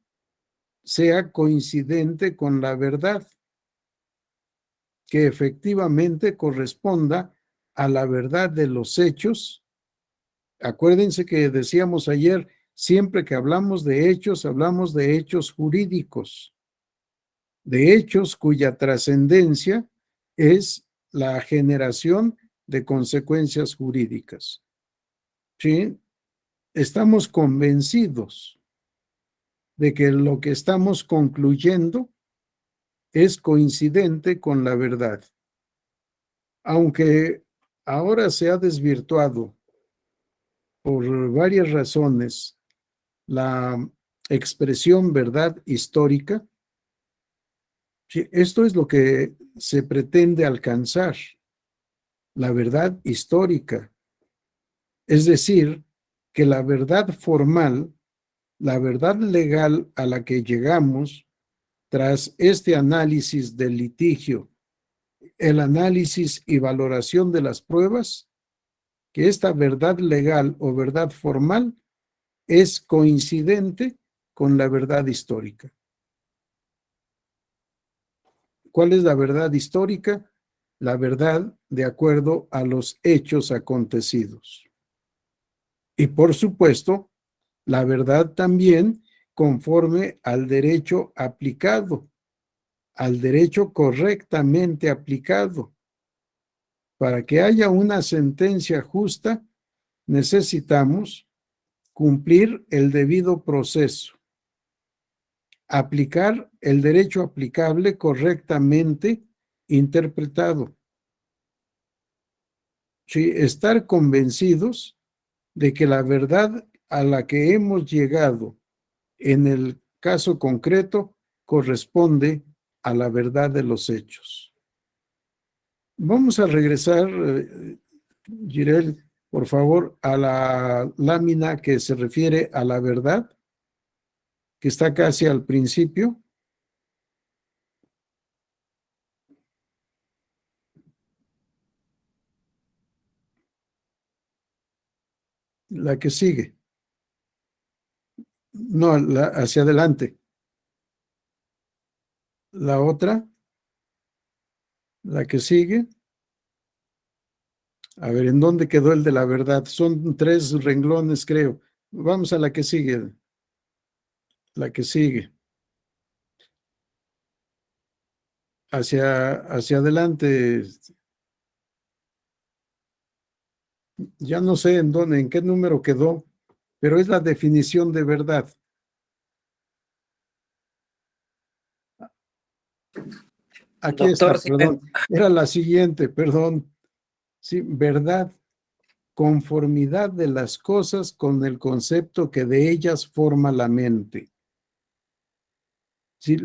S2: sea coincidente con la verdad, que efectivamente corresponda a la verdad de los hechos. Acuérdense que decíamos ayer, siempre que hablamos de hechos jurídicos, de hechos cuya trascendencia es la generación de consecuencias jurídicas. ¿Sí? Estamos convencidos de que lo que estamos concluyendo es coincidente con la verdad. Aunque ahora se ha desvirtuado por varias razones la expresión verdad histórica, esto es lo que se pretende alcanzar, la verdad histórica. Es decir, que la verdad formal, la verdad legal a la que llegamos tras este análisis del litigio, el análisis y valoración de las pruebas, que esta verdad legal o verdad formal es coincidente con la verdad histórica. ¿Cuál es la verdad histórica? La verdad de acuerdo a los hechos acontecidos. Y por supuesto, la verdad también conforme al derecho aplicado, al derecho correctamente aplicado. Para que haya una sentencia justa, necesitamos cumplir el debido proceso, aplicar el derecho aplicable correctamente interpretado. Sí, estar convencidos de que la verdad a la que hemos llegado en el caso concreto corresponde a la verdad de los hechos. Vamos a regresar, Jirel, por favor, a la lámina que se refiere a la verdad, que está casi al principio. La que sigue. No, hacia adelante. La otra. La que sigue. A ver, ¿en dónde quedó el de la verdad? Son 3 renglones, creo. Vamos a la que sigue. La que sigue. Hacia adelante. Ya no sé en dónde, en qué número quedó, pero es la definición de verdad. Aquí
S7: Doctor,
S2: está, perdón. Era la siguiente, perdón. Sí, verdad, conformidad de las cosas con el concepto que de ellas forma la mente. Sí,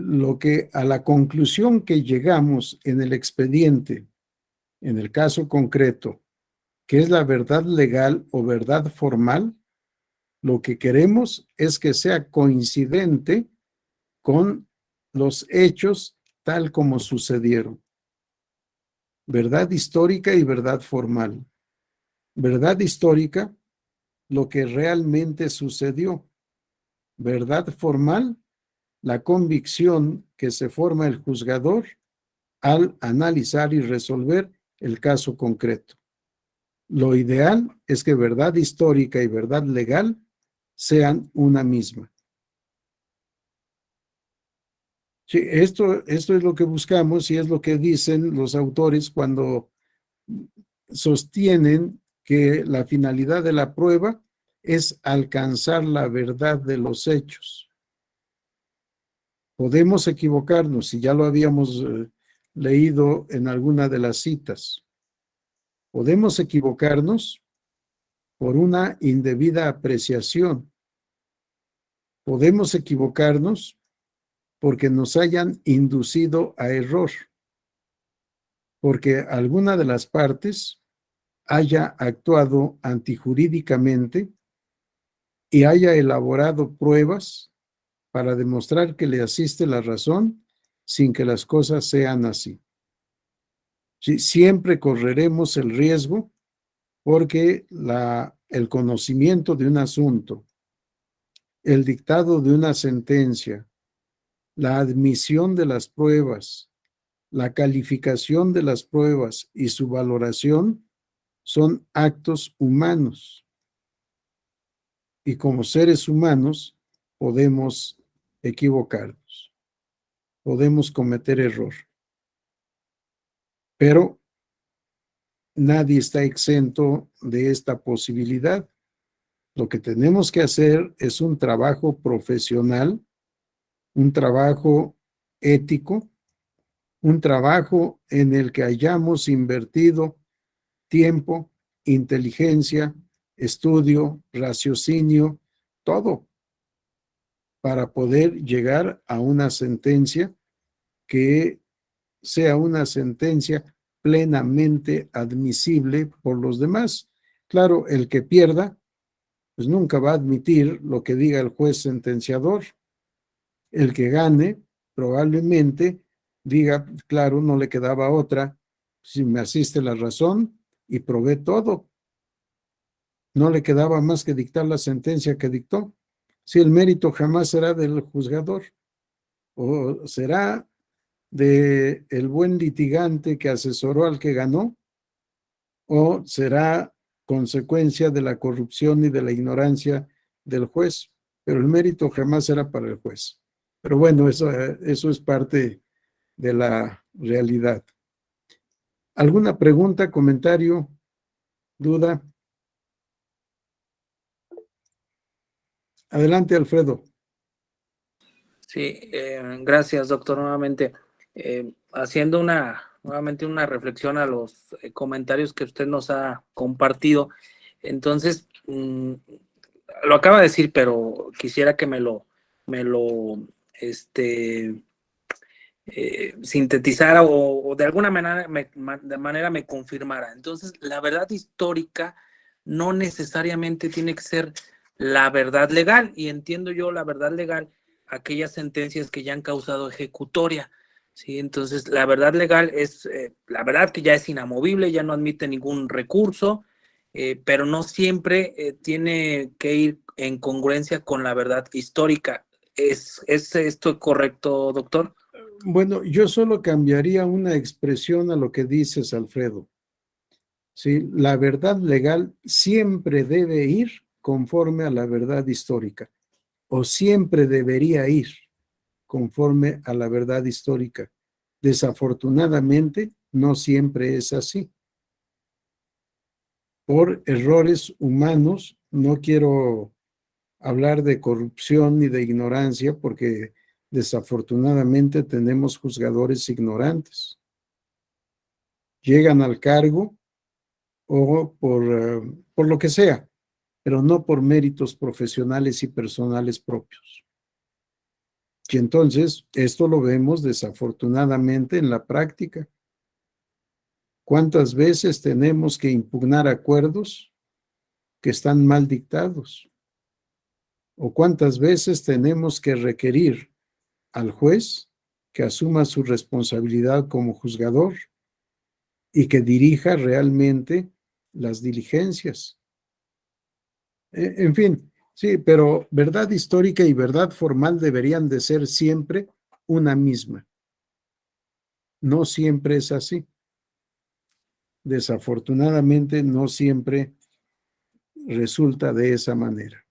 S2: a la conclusión que llegamos en el expediente, en el caso concreto, que es la verdad legal o verdad formal, lo que queremos es que sea coincidente con los hechos tal como sucedieron. Verdad histórica y verdad formal. Verdad histórica, lo que realmente sucedió. Verdad formal, la convicción que se forma el juzgador al analizar y resolver el caso concreto. Lo ideal es que verdad histórica y verdad legal sean una misma. Sí, esto es lo que buscamos y es lo que dicen los autores cuando sostienen que la finalidad de la prueba es alcanzar la verdad de los hechos. Podemos equivocarnos, y ya lo habíamos leído en alguna de las citas. Podemos equivocarnos por una indebida apreciación. Podemos equivocarnos porque nos hayan inducido a error, porque alguna de las partes haya actuado antijurídicamente y haya elaborado pruebas para demostrar que le asiste la razón sin que las cosas sean así. Sí, siempre correremos el riesgo porque el conocimiento de un asunto, el dictado de una sentencia, la admisión de las pruebas, la calificación de las pruebas y su valoración son actos humanos. Y como seres humanos podemos equivocarnos, podemos cometer error. Pero nadie está exento de esta posibilidad. Lo que tenemos que hacer es un trabajo profesional, un trabajo ético, un trabajo en el que hayamos invertido tiempo, inteligencia, estudio, raciocinio, todo, para poder llegar a una sentencia que sea una sentencia plenamente admisible por los demás. Claro, el que pierda, pues nunca va a admitir lo que diga el juez sentenciador. El que gane, probablemente diga, claro, no le quedaba otra, si me asiste la razón y probé todo. No le quedaba más que dictar la sentencia que dictó. Si el mérito jamás será del juzgador, o será de el buen litigante que asesoró al que ganó, o será consecuencia de la corrupción y de la ignorancia del juez, pero el mérito jamás será para el juez. Pero bueno, eso es parte de la realidad. ¿Alguna pregunta, comentario, duda? Adelante, Alfredo.
S7: Sí, gracias, doctor, nuevamente. Haciendo una nuevamente una reflexión a los comentarios que usted nos ha compartido. Entonces, lo acaba de decir, pero quisiera que me lo sintetizara o de alguna manera me confirmara. Entonces, la verdad histórica no necesariamente tiene que ser la verdad legal, y entiendo yo la verdad legal aquellas sentencias que ya han causado ejecutoria, ¿sí? Entonces, la verdad legal es la verdad que ya es inamovible, ya no admite ningún recurso, pero no siempre tiene que ir en congruencia con la verdad histórica. ¿Es esto correcto, doctor?
S2: Bueno, yo solo cambiaría una expresión a lo que dices, Alfredo. ¿Sí? La verdad legal siempre debe ir conforme a la verdad histórica, o siempre debería ir conforme a la verdad histórica. Desafortunadamente, no siempre es así. Por errores humanos, no quiero hablar de corrupción ni de ignorancia, porque desafortunadamente tenemos juzgadores ignorantes. Llegan al cargo o por lo que sea, pero no por méritos profesionales y personales propios. Y entonces, esto lo vemos desafortunadamente en la práctica. ¿Cuántas veces tenemos que impugnar acuerdos que están mal dictados? ¿O cuántas veces tenemos que requerir al juez que asuma su responsabilidad como juzgador y que dirija realmente las diligencias? En fin, sí, pero verdad histórica y verdad formal deberían de ser siempre una misma. No siempre es así. Desafortunadamente, no siempre resulta de esa manera.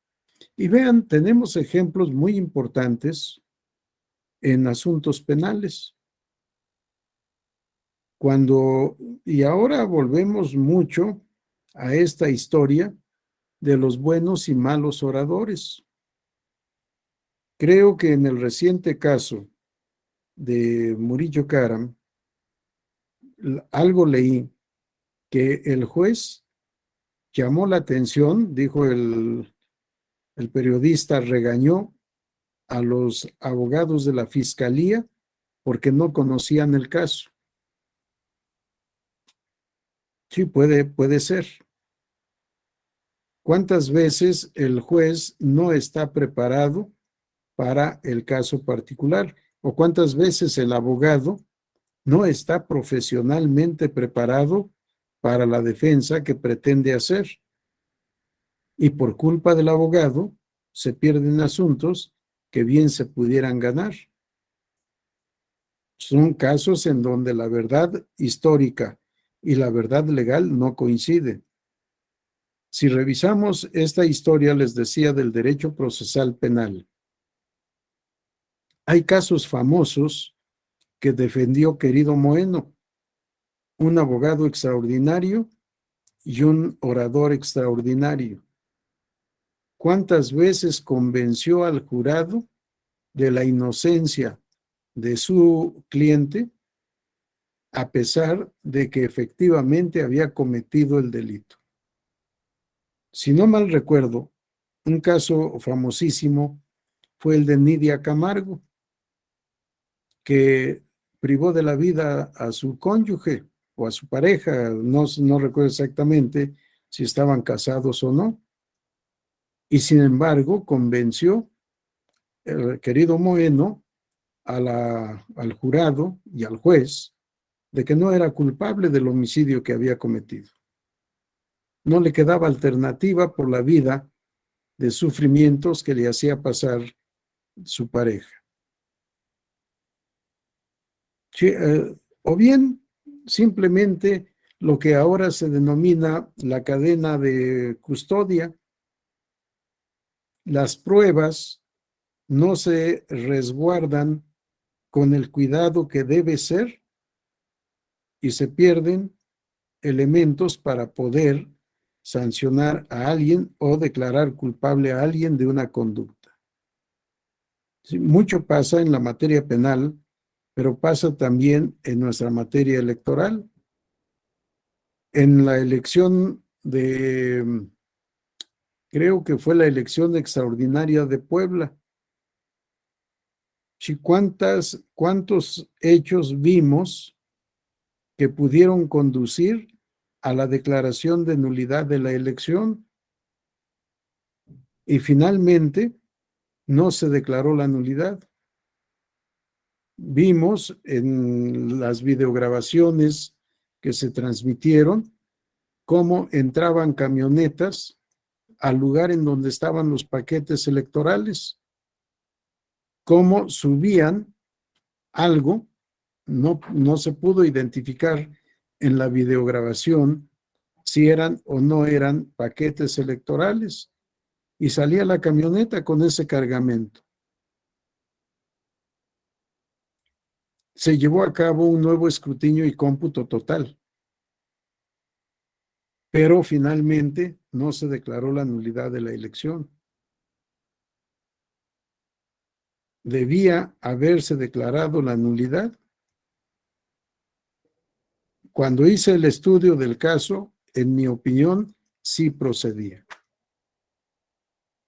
S2: Y vean, tenemos ejemplos muy importantes en asuntos penales. Y ahora volvemos mucho a esta historia de los buenos y malos oradores. Creo que en el reciente caso de Murillo Karam, algo leí que el juez llamó la atención, dijo el periodista, regañó a los abogados de la fiscalía porque no conocían el caso. Sí, puede ser. ¿Cuántas veces el juez no está preparado para el caso particular? ¿O cuántas veces el abogado no está profesionalmente preparado para la defensa que pretende hacer? Y por culpa del abogado se pierden asuntos que bien se pudieran ganar. Son casos en donde la verdad histórica y la verdad legal no coinciden. Si revisamos esta historia, les decía, del derecho procesal penal, hay casos famosos que defendió Querido Moeno, un abogado extraordinario y un orador extraordinario. ¿Cuántas veces convenció al jurado de la inocencia de su cliente, a pesar de que efectivamente había cometido el delito? Si no mal recuerdo, un caso famosísimo fue el de Nidia Camargo, que privó de la vida a su cónyuge o a su pareja, no recuerdo exactamente si estaban casados o no, y sin embargo convenció el Querido Moeno al jurado y al juez de que no era culpable del homicidio que había cometido. No le quedaba alternativa por la vida de sufrimientos que le hacía pasar su pareja. Sí, o bien simplemente lo que ahora se denomina la cadena de custodia. Las pruebas no se resguardan con el cuidado que debe ser y se pierden elementos para poder sancionar a alguien o declarar culpable a alguien de una conducta. Sí, mucho pasa en la materia penal pero pasa también en nuestra materia electoral. En la elección creo que fue la elección extraordinaria de Puebla. ¿Sí? ¿Cuántos hechos vimos que pudieron conducir a la declaración de nulidad de la elección? Y finalmente no se declaró la nulidad. Vimos en las videograbaciones que se transmitieron cómo entraban camionetas al lugar en donde estaban los paquetes electorales, cómo subían algo, no se pudo identificar en la videograbación si eran o no eran paquetes electorales, y salía la camioneta con ese cargamento. Se llevó a cabo un nuevo escrutinio y cómputo total, pero finalmente no se declaró la nulidad de la elección. ¿Debía haberse declarado la nulidad? Cuando hice el estudio del caso, en mi opinión, sí procedía.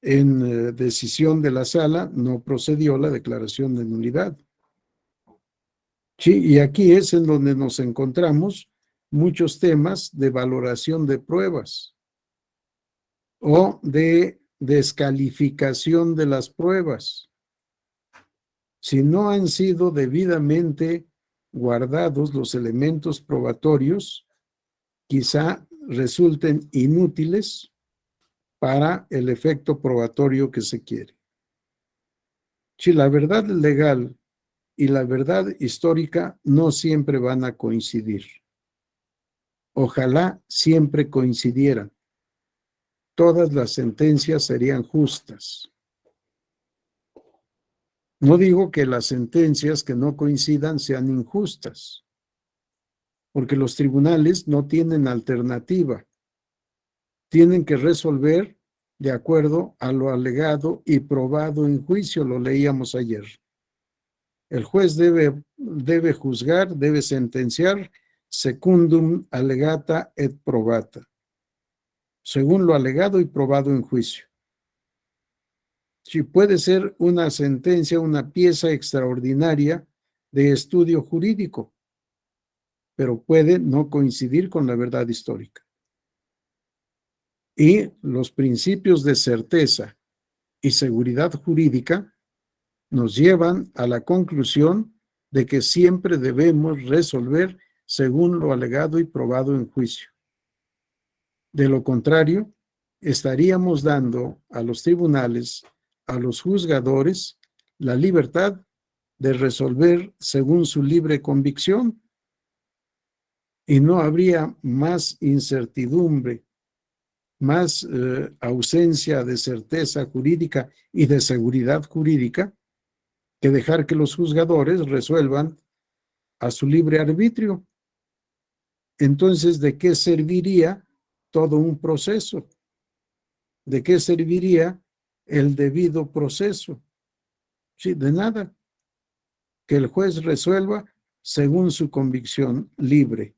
S2: En decisión de la sala no procedió la declaración de nulidad. Sí, y aquí es en donde nos encontramos muchos temas de valoración de pruebas o de descalificación de las pruebas. Si no han sido debidamente guardados los elementos probatorios, quizá resulten inútiles para el efecto probatorio que se quiere. Si la verdad legal y la verdad histórica no siempre van a coincidir. Ojalá siempre coincidieran. Todas las sentencias serían justas. No digo que las sentencias que no coincidan sean injustas, porque los tribunales no tienen alternativa. Tienen que resolver de acuerdo a lo alegado y probado en juicio, lo leíamos ayer. El juez debe juzgar, debe sentenciar secundum allegata et probata, según lo alegado y probado en juicio. Si puede ser una sentencia, una pieza extraordinaria de estudio jurídico, pero puede no coincidir con la verdad histórica. Y los principios de certeza y seguridad jurídica nos llevan a la conclusión de que siempre debemos resolver según lo alegado y probado en juicio. De lo contrario, estaríamos dando a los tribunales, a los juzgadores, la libertad de resolver según su libre convicción, y no habría más incertidumbre, más ausencia de certeza jurídica y de seguridad jurídica que dejar que los juzgadores resuelvan a su libre arbitrio. Entonces, ¿de qué serviría todo un proceso? ¿De qué serviría el debido proceso? Sí, de nada. Que el juez resuelva según su convicción libre.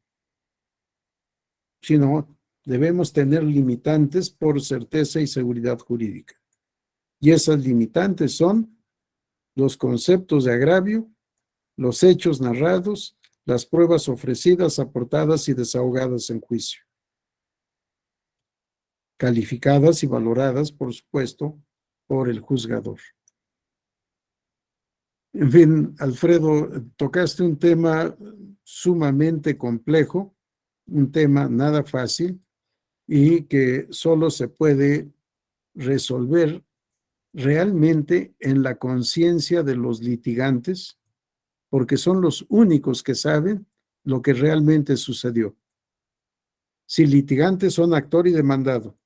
S2: Si no, debemos tener limitantes por certeza y seguridad jurídica. Y esas limitantes son los conceptos de agravio, los hechos narrados, las pruebas ofrecidas, aportadas y desahogadas en juicio. Calificadas y valoradas, por supuesto, por el juzgador. En fin, Alfredo, tocaste un tema sumamente complejo, un tema nada fácil y que solo se puede resolver realmente en la conciencia de los litigantes, porque son los únicos que saben lo que realmente sucedió. Si litigantes son actor y demandado,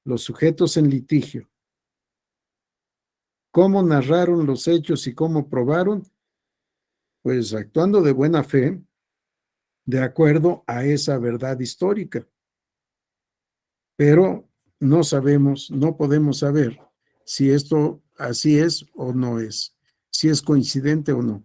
S2: los sujetos en litigio, ¿cómo narraron los hechos y cómo probaron? Pues actuando de buena fe, de acuerdo a esa verdad histórica. Pero no sabemos, no podemos saber si esto así es o no es, si es coincidente o no.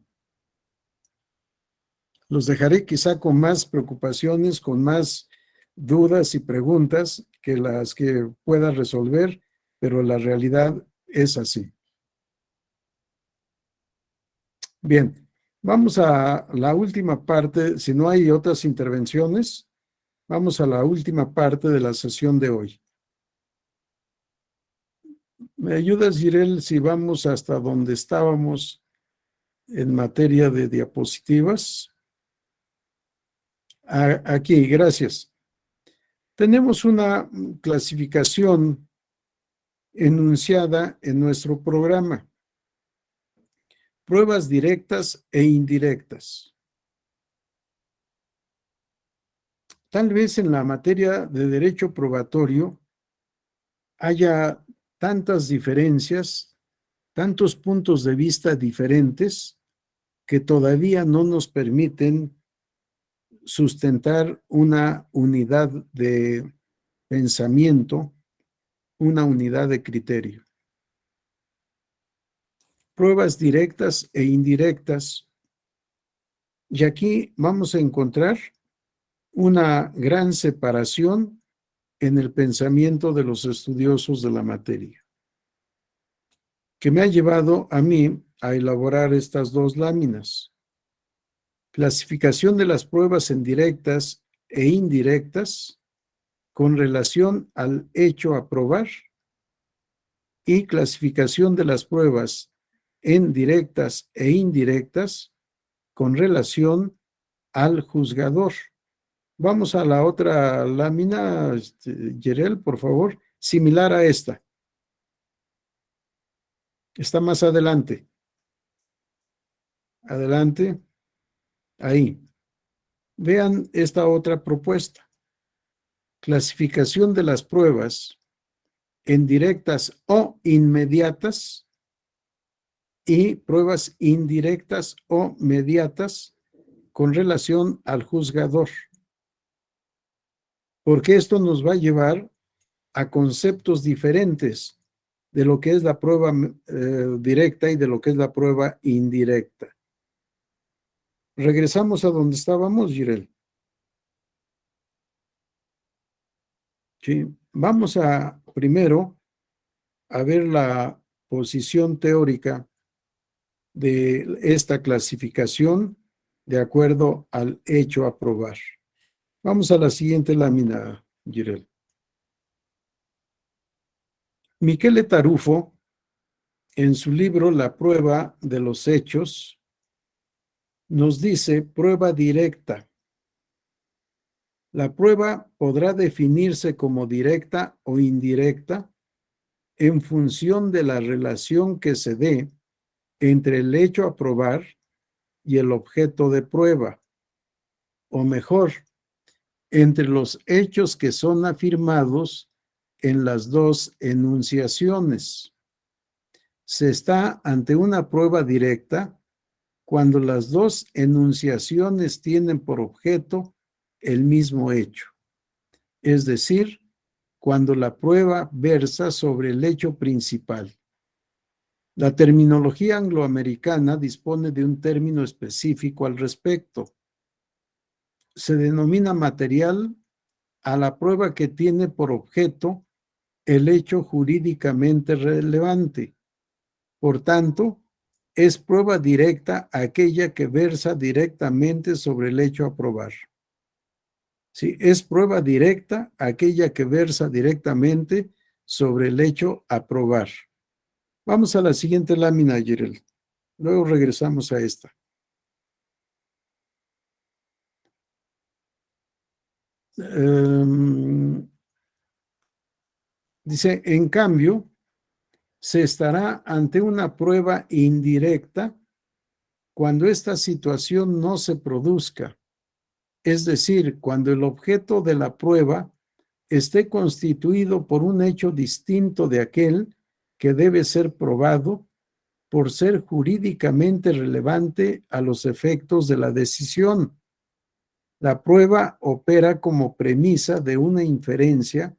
S2: Los dejaré quizá con más preocupaciones, con más dudas y preguntas que las que pueda resolver, pero la realidad es así. Bien, vamos a la última parte. Si no hay otras intervenciones, vamos a la última parte de la sesión de hoy. ¿Me ayudas, Jirel, si vamos hasta donde estábamos en materia de diapositivas? Aquí, gracias. Tenemos una clasificación enunciada en nuestro programa. Pruebas directas e indirectas. Tal vez en la materia de derecho probatorio haya tantas diferencias, tantos puntos de vista diferentes que todavía no nos permiten sustentar una unidad de pensamiento, una unidad de criterio. Pruebas directas e indirectas. Y aquí vamos a encontrar una gran separación en el pensamiento de los estudiosos de la materia, que me ha llevado a mí a elaborar estas dos láminas. Clasificación de las pruebas en directas e indirectas con relación al hecho a probar y clasificación de las pruebas en directas e indirectas con relación al juzgador. Vamos a la otra lámina, Yerel, por favor, similar a esta. Está más adelante. Adelante. Ahí. Vean esta otra propuesta. Clasificación de las pruebas en directas o inmediatas y pruebas indirectas o mediatas con relación al juzgador. Porque esto nos va a llevar a conceptos diferentes de lo que es la prueba directa y de lo que es la prueba indirecta. Regresamos a donde estábamos, Jirel. Sí, vamos a primero a ver la posición teórica de esta clasificación de acuerdo al hecho a probar. Vamos a la siguiente lámina, Jirel. Michele Tarufo, en su libro La prueba de los hechos, nos dice prueba directa. La prueba podrá definirse como directa o indirecta en función de la relación que se dé entre el hecho a probar y el objeto de prueba, o mejor, entre los hechos que son afirmados en las dos enunciaciones. Se está ante una prueba directa cuando las dos enunciaciones tienen por objeto el mismo hecho, es decir, cuando la prueba versa sobre el hecho principal. La terminología angloamericana dispone de un término específico al respecto. Se denomina material a la prueba que tiene por objeto el hecho jurídicamente relevante. Por tanto, es prueba directa aquella que versa directamente sobre el hecho a probar. Sí, es prueba directa aquella que versa directamente sobre el hecho a probar. Vamos a la siguiente lámina, Jirel. Luego regresamos a esta. Dice, en cambio, se estará ante una prueba indirecta cuando esta situación no se produzca, es decir, cuando el objeto de la prueba esté constituido por un hecho distinto de aquel que debe ser probado por ser jurídicamente relevante a los efectos de la decisión. La prueba opera como premisa de una inferencia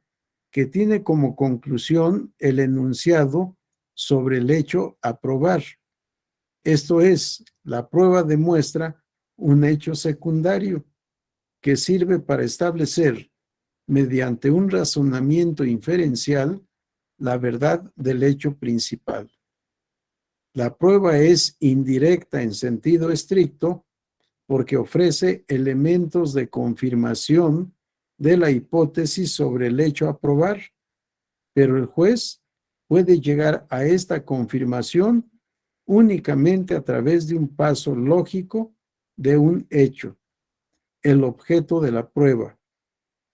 S2: que tiene como conclusión el enunciado sobre el hecho a probar. Esto es, la prueba demuestra un hecho secundario que sirve para establecer, mediante un razonamiento inferencial, la verdad del hecho principal. La prueba es indirecta en sentido estricto porque ofrece elementos de confirmación de la hipótesis sobre el hecho a probar, pero el juez puede llegar a esta confirmación únicamente a través de un paso lógico de un hecho, el objeto de la prueba,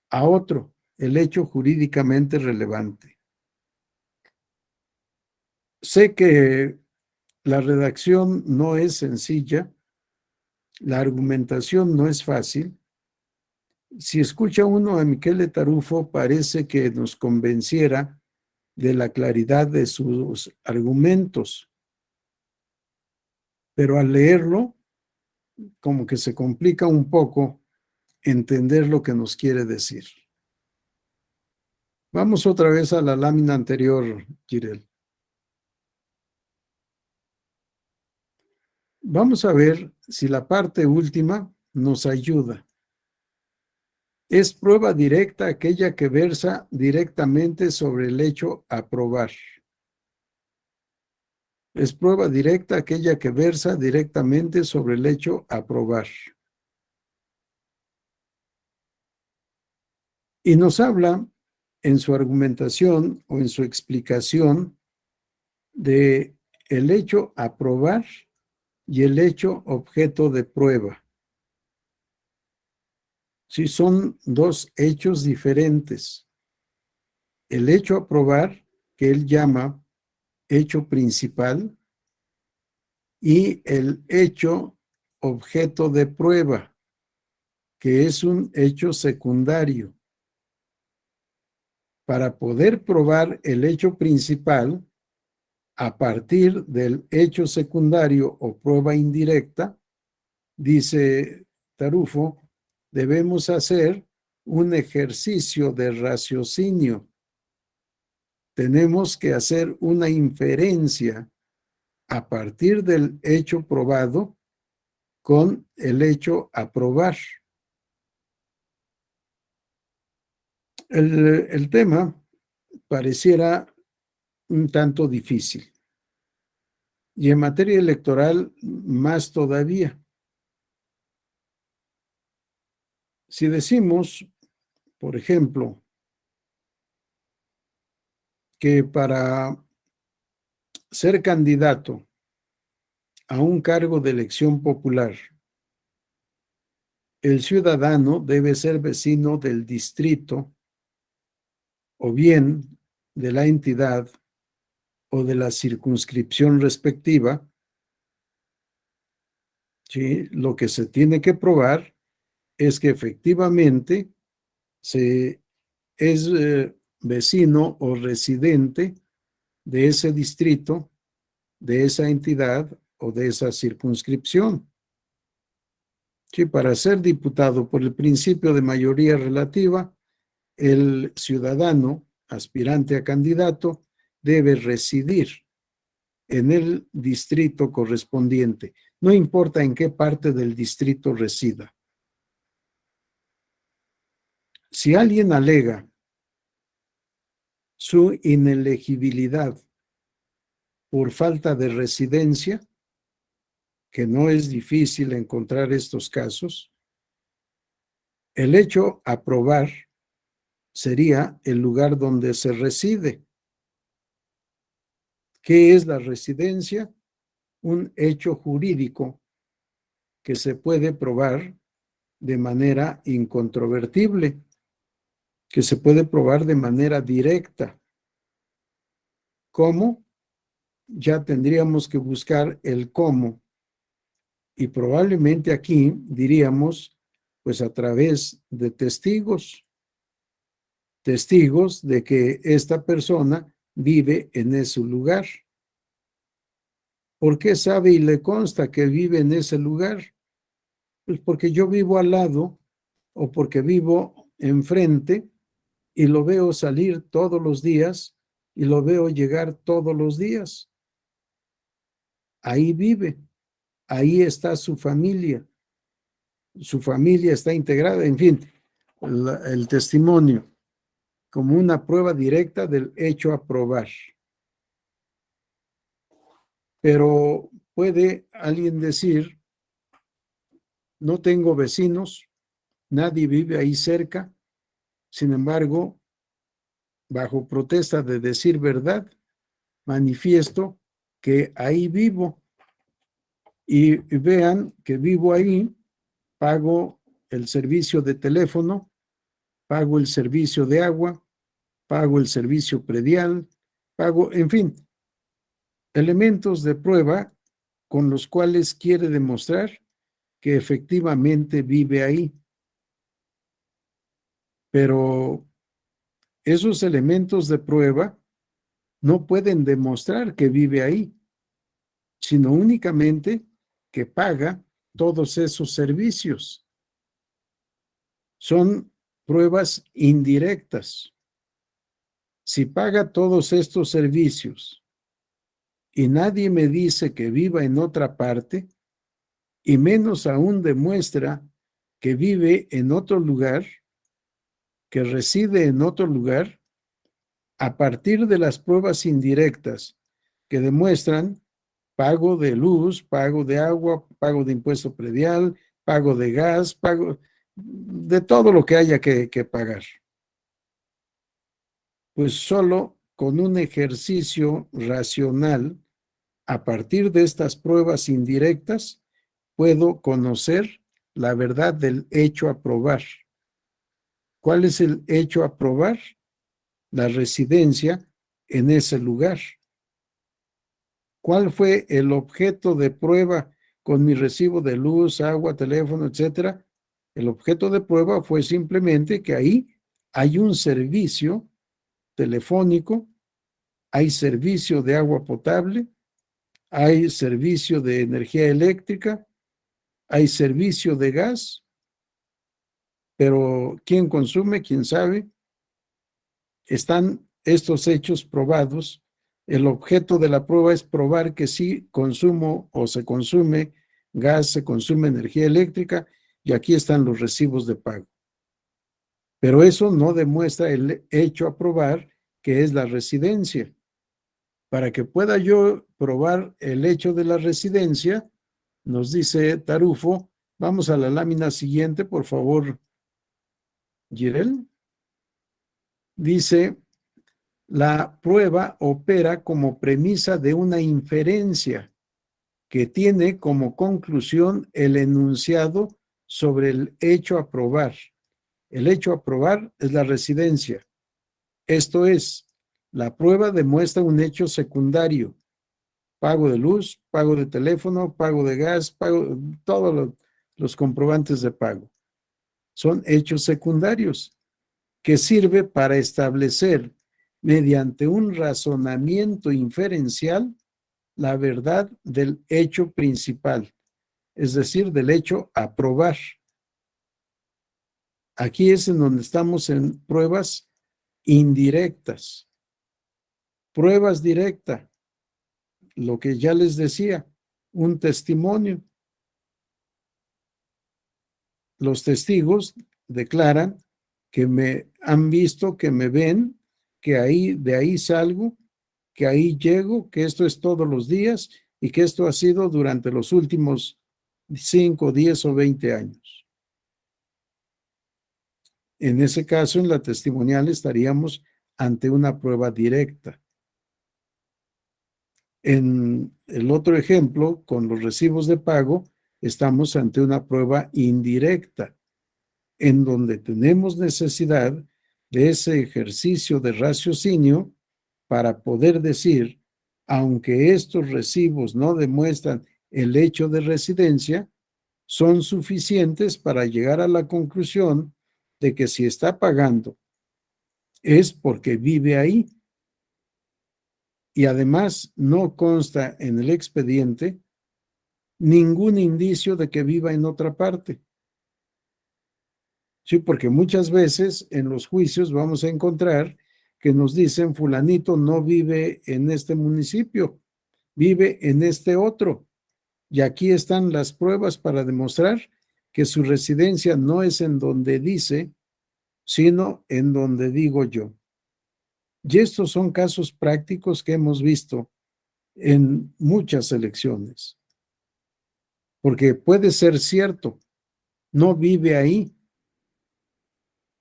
S2: a otro, el hecho jurídicamente relevante. Sé que la redacción no es sencilla, la argumentación no es fácil. Si escucha uno a Michele Tarufo, parece que nos convenciera de la claridad de sus argumentos, pero al leerlo, como que se complica un poco entender lo que nos quiere decir. Vamos otra vez a la lámina anterior, Jirel. Vamos a ver si la parte última nos ayuda. Es prueba directa aquella que versa directamente sobre el hecho a probar. Es prueba directa aquella que versa directamente sobre el hecho a probar. Y nos habla en su argumentación o en su explicación de el hecho a probar y el hecho objeto de prueba. Sí, son dos hechos diferentes. El hecho a probar, que él llama hecho principal, y el hecho objeto de prueba, que es un hecho secundario. Para poder probar el hecho principal, a partir del hecho secundario o prueba indirecta, dice Tarufo, debemos hacer un ejercicio de raciocinio. Tenemos que hacer una inferencia a partir del hecho probado con el hecho a probar. El tema pareciera un tanto difícil. Y en materia electoral, más todavía. Si decimos, por ejemplo, que para ser candidato a un cargo de elección popular, el ciudadano debe ser vecino del distrito o bien de la entidad o de la circunscripción respectiva, ¿sí? Lo que se tiene que probar es que efectivamente se es vecino o residente de ese distrito, de esa entidad o de esa circunscripción. Sí, para ser diputado por el principio de mayoría relativa, el ciudadano aspirante a candidato debe residir en el distrito correspondiente, no importa en qué parte del distrito resida. Si alguien alega su inelegibilidad por falta de residencia, que no es difícil encontrar estos casos, el hecho a probar sería el lugar donde se reside. ¿Qué es la residencia? Un hecho jurídico que se puede probar de manera incontrovertible, que se puede probar de manera directa. ¿Cómo? Ya tendríamos que buscar el cómo. Y probablemente aquí diríamos, pues a través de testigos. Testigos de que esta persona vive en ese lugar. ¿Por qué sabe y le consta que vive en ese lugar? Pues porque yo vivo al lado o porque vivo enfrente y lo veo salir todos los días y lo veo llegar todos los días. Ahí vive, ahí está su familia, su familia está integrada, en fin, el testimonio como una prueba directa del hecho a probar. Pero puede alguien decir, no tengo vecinos, nadie vive ahí cerca, sin embargo, bajo protesta de decir verdad, manifiesto que ahí vivo y vean que vivo ahí, pago el servicio de teléfono, pago el servicio de agua, pago el servicio predial, pago, en fin, elementos de prueba con los cuales quiere demostrar que efectivamente vive ahí. Pero esos elementos de prueba no pueden demostrar que vive ahí, sino únicamente que paga todos esos servicios. Son pruebas indirectas. Si paga todos estos servicios y nadie me dice que viva en otra parte, y menos aún demuestra que vive en otro lugar, que reside en otro lugar, a partir de las pruebas indirectas que demuestran pago de luz, pago de agua, pago de impuesto predial, pago de gas, pago de todo lo que haya que pagar. Pues solo con un ejercicio racional, a partir de estas pruebas indirectas, puedo conocer la verdad del hecho a probar. ¿Cuál es el hecho a probar? La residencia en ese lugar. ¿Cuál fue el objeto de prueba con mi recibo de luz, agua, teléfono, etcétera? El objeto de prueba fue simplemente que ahí hay un servicio telefónico, hay servicio de agua potable, hay servicio de energía eléctrica, hay servicio de gas, pero ¿quién consume? ¿Quién sabe? Están estos hechos probados. El objeto de la prueba es probar que sí consumo o se consume gas, se consume energía eléctrica, y aquí están los recibos de pago. Pero eso no demuestra el hecho a probar, que es la residencia. Para que pueda yo probar el hecho de la residencia, nos dice Tarufo, vamos a la lámina siguiente, por favor, Girel. Dice, la prueba opera como premisa de una inferencia que tiene como conclusión el enunciado sobre el hecho a probar. El hecho a probar es la residencia. Esto es, la prueba demuestra un hecho secundario. Pago de luz, pago de teléfono, pago de gas, pago, todos los comprobantes de pago. Son hechos secundarios que sirve para establecer mediante un razonamiento inferencial la verdad del hecho principal, es decir, del hecho a probar. Aquí es en donde estamos en pruebas indirectas. Pruebas directas, lo que ya les decía, un testimonio. Los testigos declaran que me han visto, que me ven, que ahí, de ahí salgo, que ahí llego, que esto es todos los días y que esto ha sido durante los últimos 5, 10 o 20 años. En ese caso, en la testimonial estaríamos ante una prueba directa. En el otro ejemplo, con los recibos de pago, estamos ante una prueba indirecta, en donde tenemos necesidad de ese ejercicio de raciocinio para poder decir, aunque estos recibos no demuestran el hecho de residencia, son suficientes para llegar a la conclusión de que si está pagando es porque vive ahí. Y además no consta en el expediente ningún indicio de que viva en otra parte. Sí, porque muchas veces en los juicios vamos a encontrar que nos dicen fulanito no vive en este municipio, vive en este otro. Y aquí están las pruebas para demostrar que su residencia no es en donde dice, sino en donde digo yo. Y estos son casos prácticos que hemos visto en muchas elecciones. Porque puede ser cierto, no vive ahí,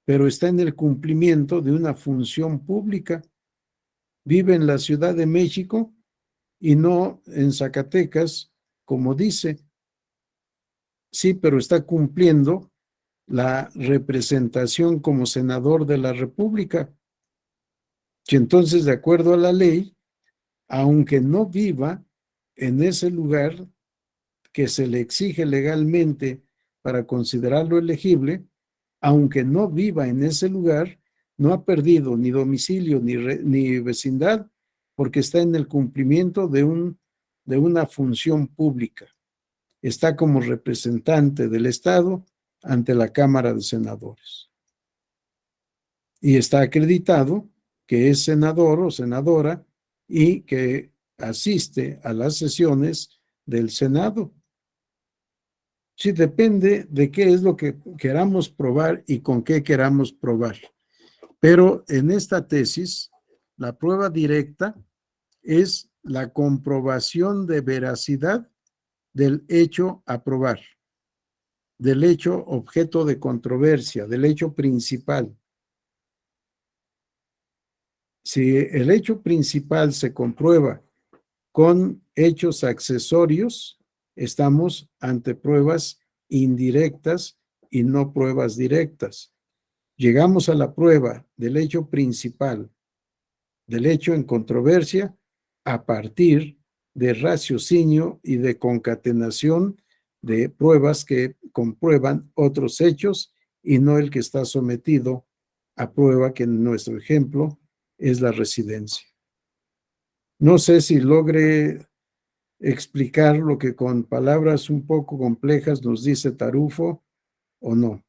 S2: pero está en el cumplimiento de una función pública. Vive en la Ciudad de México y no en Zacatecas, como dice. Sí, pero está cumpliendo la representación como senador de la República. Y entonces, de acuerdo a la ley, aunque no viva en ese lugar que se le exige legalmente para considerarlo elegible, aunque no viva en ese lugar, no ha perdido ni domicilio ni vecindad, porque está en el cumplimiento de una función pública. Está como representante del Estado ante la Cámara de Senadores. Y está acreditado que es senador o senadora y que asiste a las sesiones del Senado. Sí, depende de qué es lo que queramos probar y con qué queramos probar. Pero en esta tesis, la prueba directa es la comprobación de veracidad del hecho a probar, del hecho objeto de controversia, del hecho principal. Si el hecho principal se comprueba con hechos accesorios, estamos ante pruebas indirectas y no pruebas directas. Llegamos a la prueba del hecho principal, del hecho en controversia, a partir de raciocinio y de concatenación de pruebas que comprueban otros hechos y no el que está sometido a prueba, que en nuestro ejemplo es la residencia. No sé si logre explicar lo que con palabras un poco complejas nos dice Tarufo o no.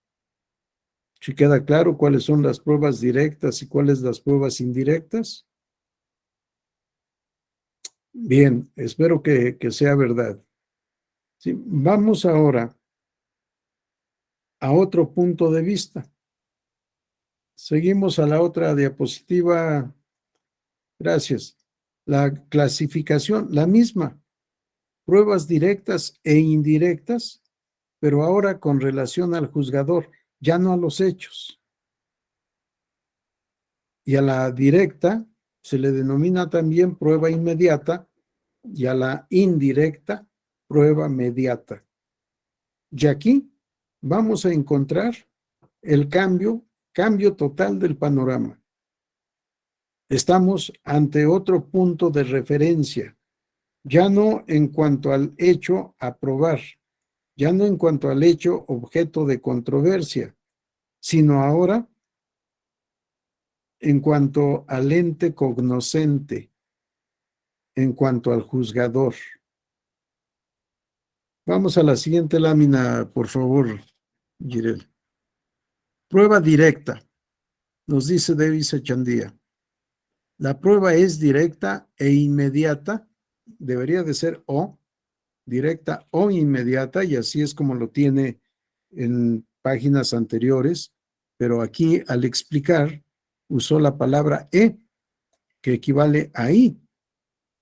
S2: ¿Si queda claro cuáles son las pruebas directas y cuáles las pruebas indirectas? Bien, espero que sea verdad. Sí, vamos ahora a otro punto de vista. Seguimos a la otra diapositiva. Gracias. La clasificación, la misma. Pruebas directas e indirectas, pero ahora con relación al juzgador, ya no a los hechos. Y a la directa se le denomina también prueba inmediata y a la indirecta prueba mediata. Y aquí vamos a encontrar el cambio total del panorama. Estamos ante otro punto de referencia, ya no en cuanto al hecho a probar, ya no en cuanto al hecho objeto de controversia, sino ahora en cuanto al ente cognoscente, en cuanto al juzgador. Vamos a la siguiente lámina, por favor, Girel. Prueba directa, nos dice Davis Echandía. La prueba es directa e inmediata, debería de ser o, directa o inmediata, y así es como lo tiene en páginas anteriores, pero aquí al explicar usó la palabra que equivale a I.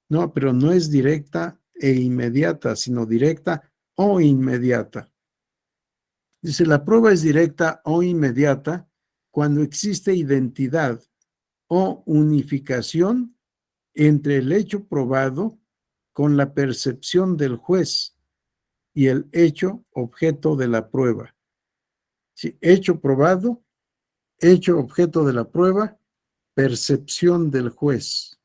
S2: No, pero no es directa e inmediata, sino directa o inmediata. Dice, la prueba es directa o inmediata cuando existe identidad o unificación entre el hecho probado con la percepción del juez y el hecho objeto de la prueba. Sí, hecho probado, hecho objeto de la prueba, percepción del juez.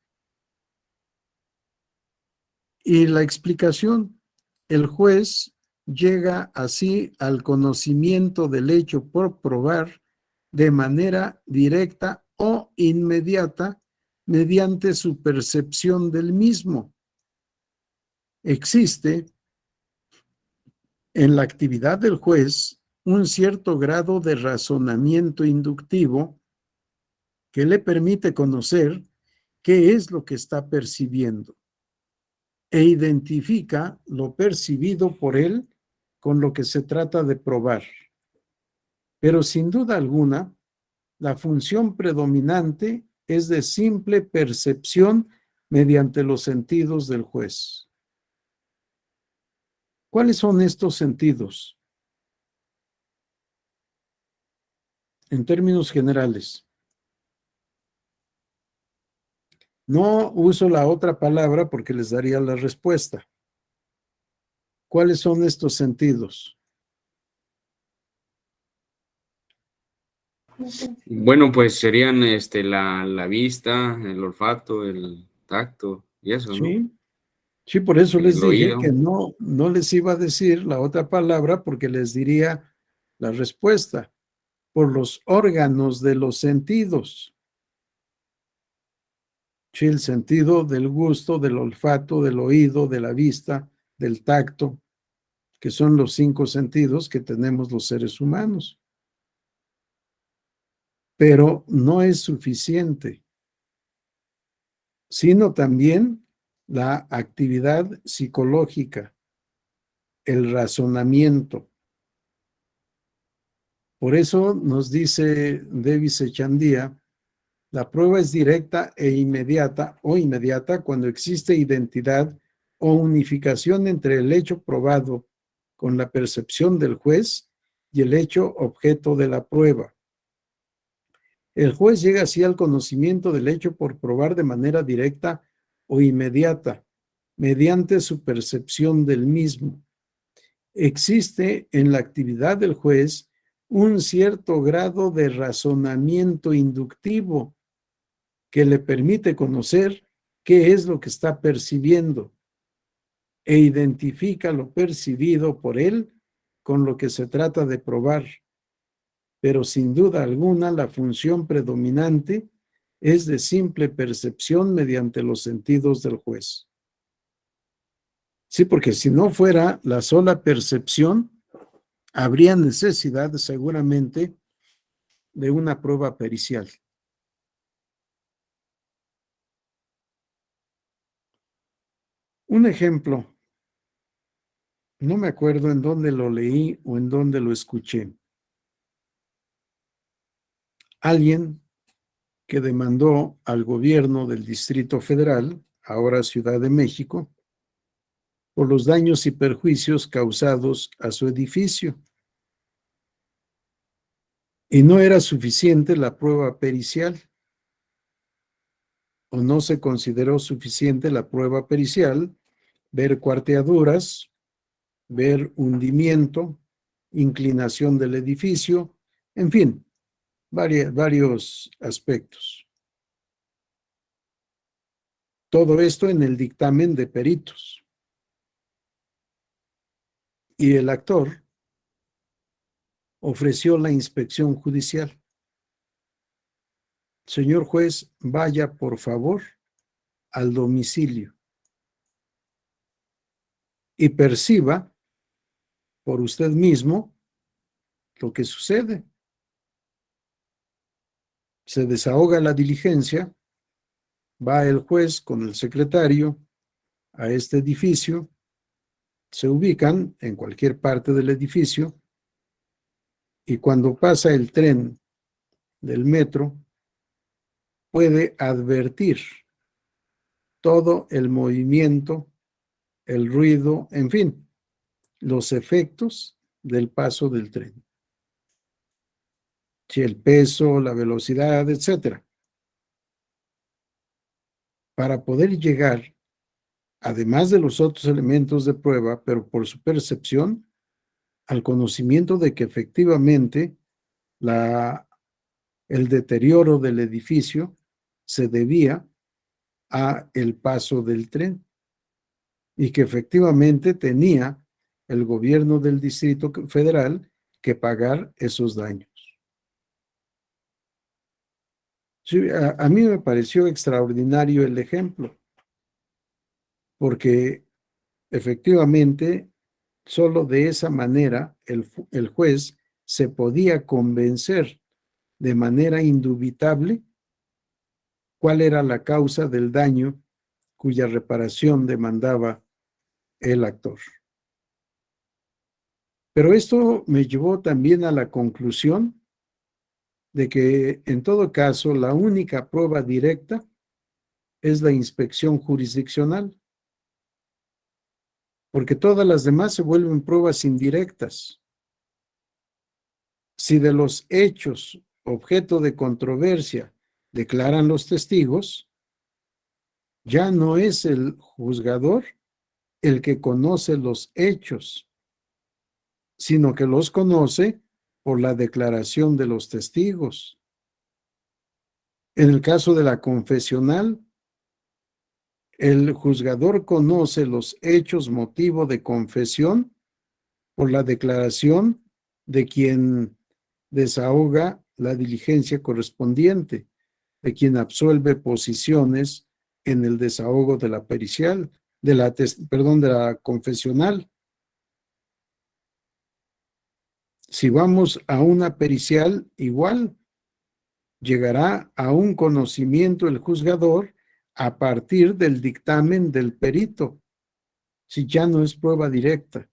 S2: Y la explicación, el juez llega así al conocimiento del hecho por probar de manera directa o inmediata mediante su percepción del mismo. Existe en la actividad del juez un cierto grado de razonamiento inductivo que le permite conocer qué es lo que está percibiendo e identifica lo percibido por él con lo que se trata de probar. Pero sin duda alguna, la función predominante es de simple percepción mediante los sentidos del juez. ¿Cuáles son estos sentidos? En términos generales. No uso la otra palabra porque les daría la respuesta. ¿Cuáles son estos sentidos?
S1: Bueno, pues serían la vista, el olfato, el tacto y eso, ¿no?
S2: Sí, sí, por eso les
S1: El
S2: dije
S1: oído.
S2: que no les iba a decir la otra palabra porque les diría la respuesta por los órganos de los sentidos. Sí, el sentido del gusto, del olfato, del oído, de la vista, del tacto, que son los 5 sentidos que tenemos los seres humanos. Pero no es suficiente, sino también la actividad psicológica, el razonamiento. Por eso nos dice Davis Echandía, la prueba es directa e inmediata o inmediata cuando existe identidad o unificación entre el hecho probado con la percepción del juez y el hecho objeto de la prueba. El juez llega así al conocimiento del hecho por probar de manera directa o inmediata, mediante su percepción del mismo. Existe en la actividad del juez un cierto grado de razonamiento inductivo que le permite conocer qué es lo que está percibiendo e identifica lo percibido por él con lo que se trata de probar. Pero sin duda alguna la función predominante es de simple percepción mediante los sentidos del juez. Sí, porque si no fuera la sola percepción, habría necesidad seguramente de una prueba pericial. Un ejemplo, no me acuerdo en dónde lo leí o en dónde lo escuché. Alguien que demandó al gobierno del Distrito Federal, ahora Ciudad de México, por los daños y perjuicios causados a su edificio. Y no era suficiente la prueba pericial, o no se consideró suficiente la prueba pericial, ver cuarteaduras, ver hundimiento, inclinación del edificio, en fin, varios aspectos. Todo esto en el dictamen de peritos. Y el actor ofreció la inspección judicial. Señor juez, vaya por favor al domicilio y perciba por usted mismo lo que sucede. Se desahoga la diligencia, va el juez con el secretario a este edificio, se ubican en cualquier parte del edificio y cuando pasa el tren del metro, puede advertir todo el movimiento, el ruido, en fin, los efectos del paso del tren. Si el peso, la velocidad, etcétera. Para poder llegar, además de los otros elementos de prueba, pero por su percepción, al conocimiento de que efectivamente el deterioro del edificio se debía a el paso del tren y que efectivamente tenía el gobierno del Distrito Federal que pagar esos daños. Sí, a mí me pareció extraordinario el ejemplo, porque efectivamente solo de esa manera el juez se podía convencer de manera indubitable cuál era la causa del daño cuya reparación demandaba el actor. Pero esto me llevó también a la conclusión de que en todo caso la única prueba directa es la inspección jurisdiccional, porque todas las demás se vuelven pruebas indirectas. Si de los hechos objeto de controversia declaran los testigos, ya no es el juzgador el que conoce los hechos, sino que los conoce por la declaración de los testigos. En el caso de la confesional, el juzgador conoce los hechos motivo de confesión por la declaración de quien desahoga la diligencia correspondiente, de quien absuelve posiciones en el desahogo de la pericial, de la confesional. Si vamos a una pericial, igual llegará a un conocimiento el juzgador a partir del dictamen del perito, si ya no es prueba directa.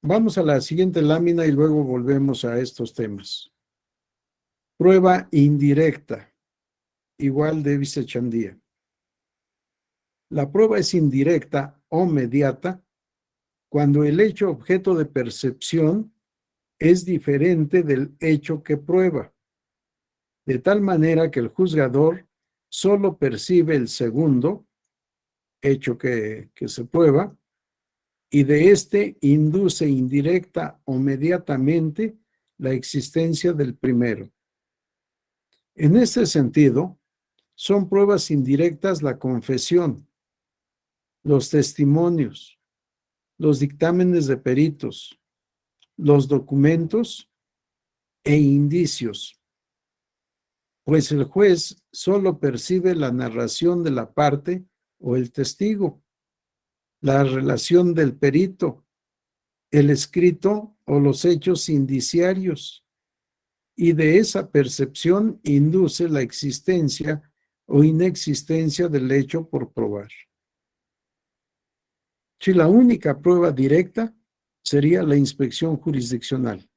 S2: Vamos a la siguiente lámina y luego volvemos a estos temas. Prueba indirecta, igual de Vicechandía. La prueba es indirecta o mediata cuando el hecho objeto de percepción es diferente del hecho que prueba, de tal manera que el juzgador solo percibe el segundo hecho que se prueba y de éste induce indirecta o mediatamente la existencia del primero. En este sentido, son pruebas indirectas la confesión, los testimonios, los dictámenes de peritos, los documentos e indicios, pues el juez solo percibe la narración de la parte o el testigo, la relación del perito, el escrito o los hechos indiciarios, y de esa percepción induce la existencia o inexistencia del hecho por probar. Si la única prueba directa sería la inspección jurisdiccional,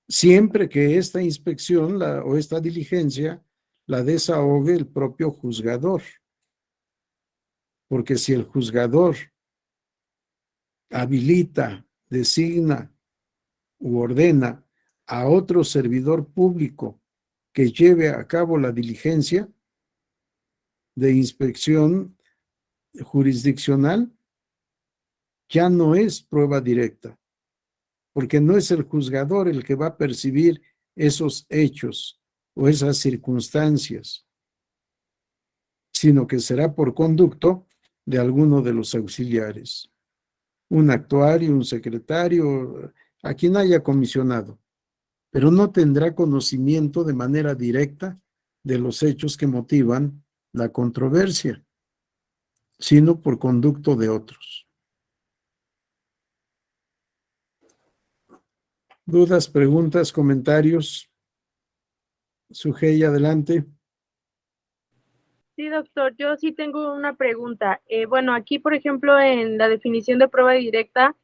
S2: siempre que esta inspección o esta diligencia la desahogue el propio juzgador, porque si el juzgador habilita, designa u ordena a otro servidor público que lleve a cabo la diligencia de inspección jurisdiccional, ya no es prueba directa, porque no es el juzgador el que va a percibir esos hechos o esas circunstancias, sino que será por conducto de alguno de los auxiliares, un actuario, un secretario, a quien haya comisionado, pero no tendrá conocimiento de manera directa de los hechos que motivan la controversia, sino por conducto de otros. ¿Dudas, preguntas, comentarios? Sujei, adelante.
S6: Sí, doctor, yo sí tengo una pregunta. Bueno, aquí, por ejemplo, en la definición de prueba indirecta,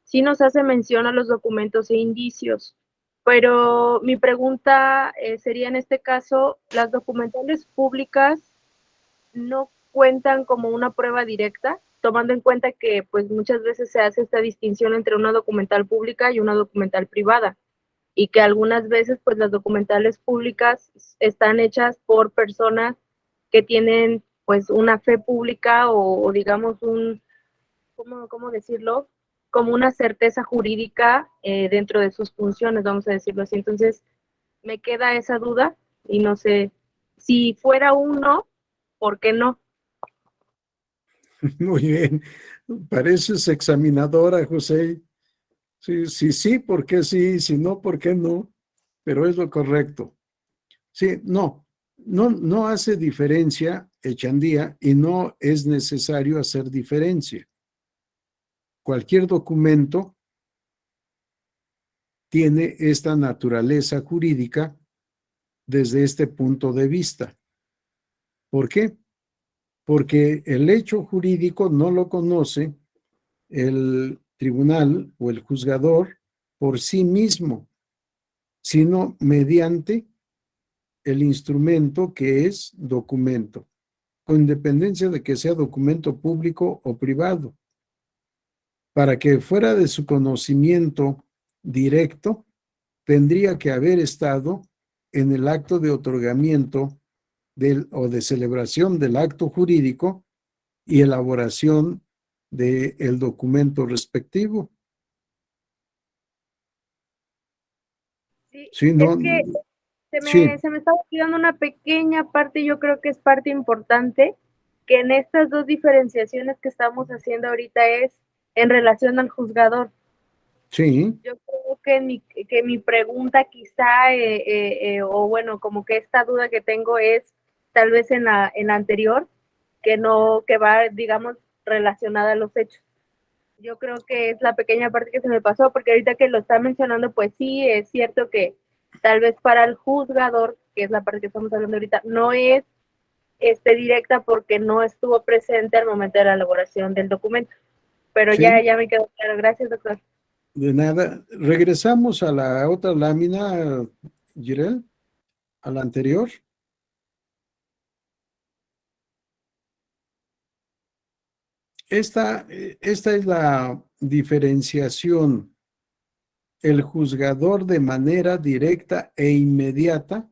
S6: sí nos hace mención a los documentos e indicios, pero mi pregunta sería en este caso, ¿las documentales públicas no cuentan como una prueba directa, tomando en cuenta que pues muchas veces se hace esta distinción entre una documental pública y una documental privada? Y que algunas veces pues las documentales públicas están hechas por personas que tienen pues una fe pública o digamos ¿cómo decirlo? Como una certeza jurídica dentro de sus funciones, vamos a decirlo así. Entonces me queda esa duda y no sé, si fuera uno, ¿por qué no?
S2: Muy bien, pareces examinadora, José. Sí, ¿por qué sí? Si no, ¿por qué no? Pero es lo correcto. Sí, no hace diferencia Echandía y no es necesario hacer diferencia. Cualquier documento tiene esta naturaleza jurídica desde este punto de vista. ¿Por qué? porque el hecho jurídico no lo conoce el tribunal o el juzgador por sí mismo, sino mediante el instrumento que es documento, con independencia de que sea documento público o privado. Para que fuera de su conocimiento directo, tendría que haber estado en el acto de otorgamiento o de celebración del acto jurídico y elaboración del documento respectivo.
S6: Sí,
S2: Sí,
S6: es
S2: no,
S6: que
S2: sí,
S6: se me está olvidando una pequeña parte, yo creo que es parte importante, que en estas dos diferenciaciones que estamos haciendo ahorita es en relación al juzgador.
S2: sí,
S6: Yo creo que mi pregunta quizá, o bueno, como que esta duda que tengo es tal vez en la anterior, que no, que va, digamos, relacionada a los hechos. Yo creo que es la pequeña parte que se me pasó, porque ahorita que lo está mencionando, pues sí, es cierto que tal vez para el juzgador, que es la parte que estamos hablando ahorita, no es directa porque no estuvo presente al momento de la elaboración del documento. Pero
S2: sí,
S6: ya me quedó claro. Gracias, doctor.
S2: de nada. Regresamos a la otra lámina, Jirel, a la anterior. Esta es la diferenciación. El juzgador de manera directa e inmediata,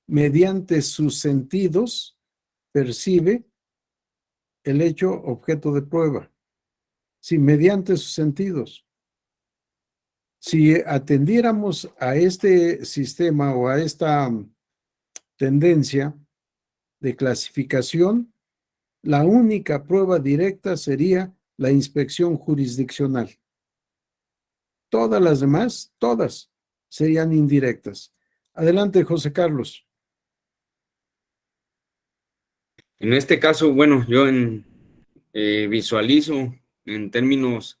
S2: mediante sus sentidos, percibe el hecho objeto de prueba. Sí, mediante sus sentidos. Si atendiéramos a este sistema o a esta tendencia de clasificación, la única prueba directa sería la inspección jurisdiccional. Todas las demás, todas, serían indirectas. Adelante, José Carlos.
S1: En este caso, bueno, yo visualizo en términos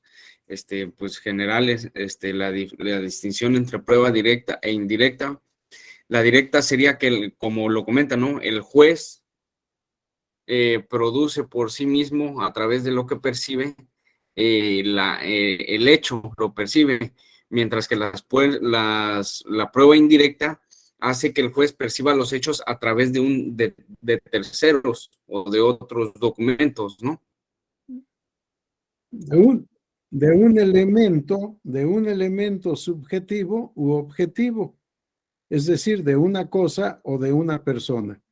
S1: pues generales la distinción entre prueba directa e indirecta. La directa sería que, como lo comenta, ¿no? El juez produce por sí mismo, a través de lo que percibe, el hecho, lo percibe, mientras que la prueba indirecta hace que el juez perciba los hechos a través de terceros o de otros documentos, ¿no?
S2: De un elemento subjetivo u objetivo, es decir, de una cosa o de una persona.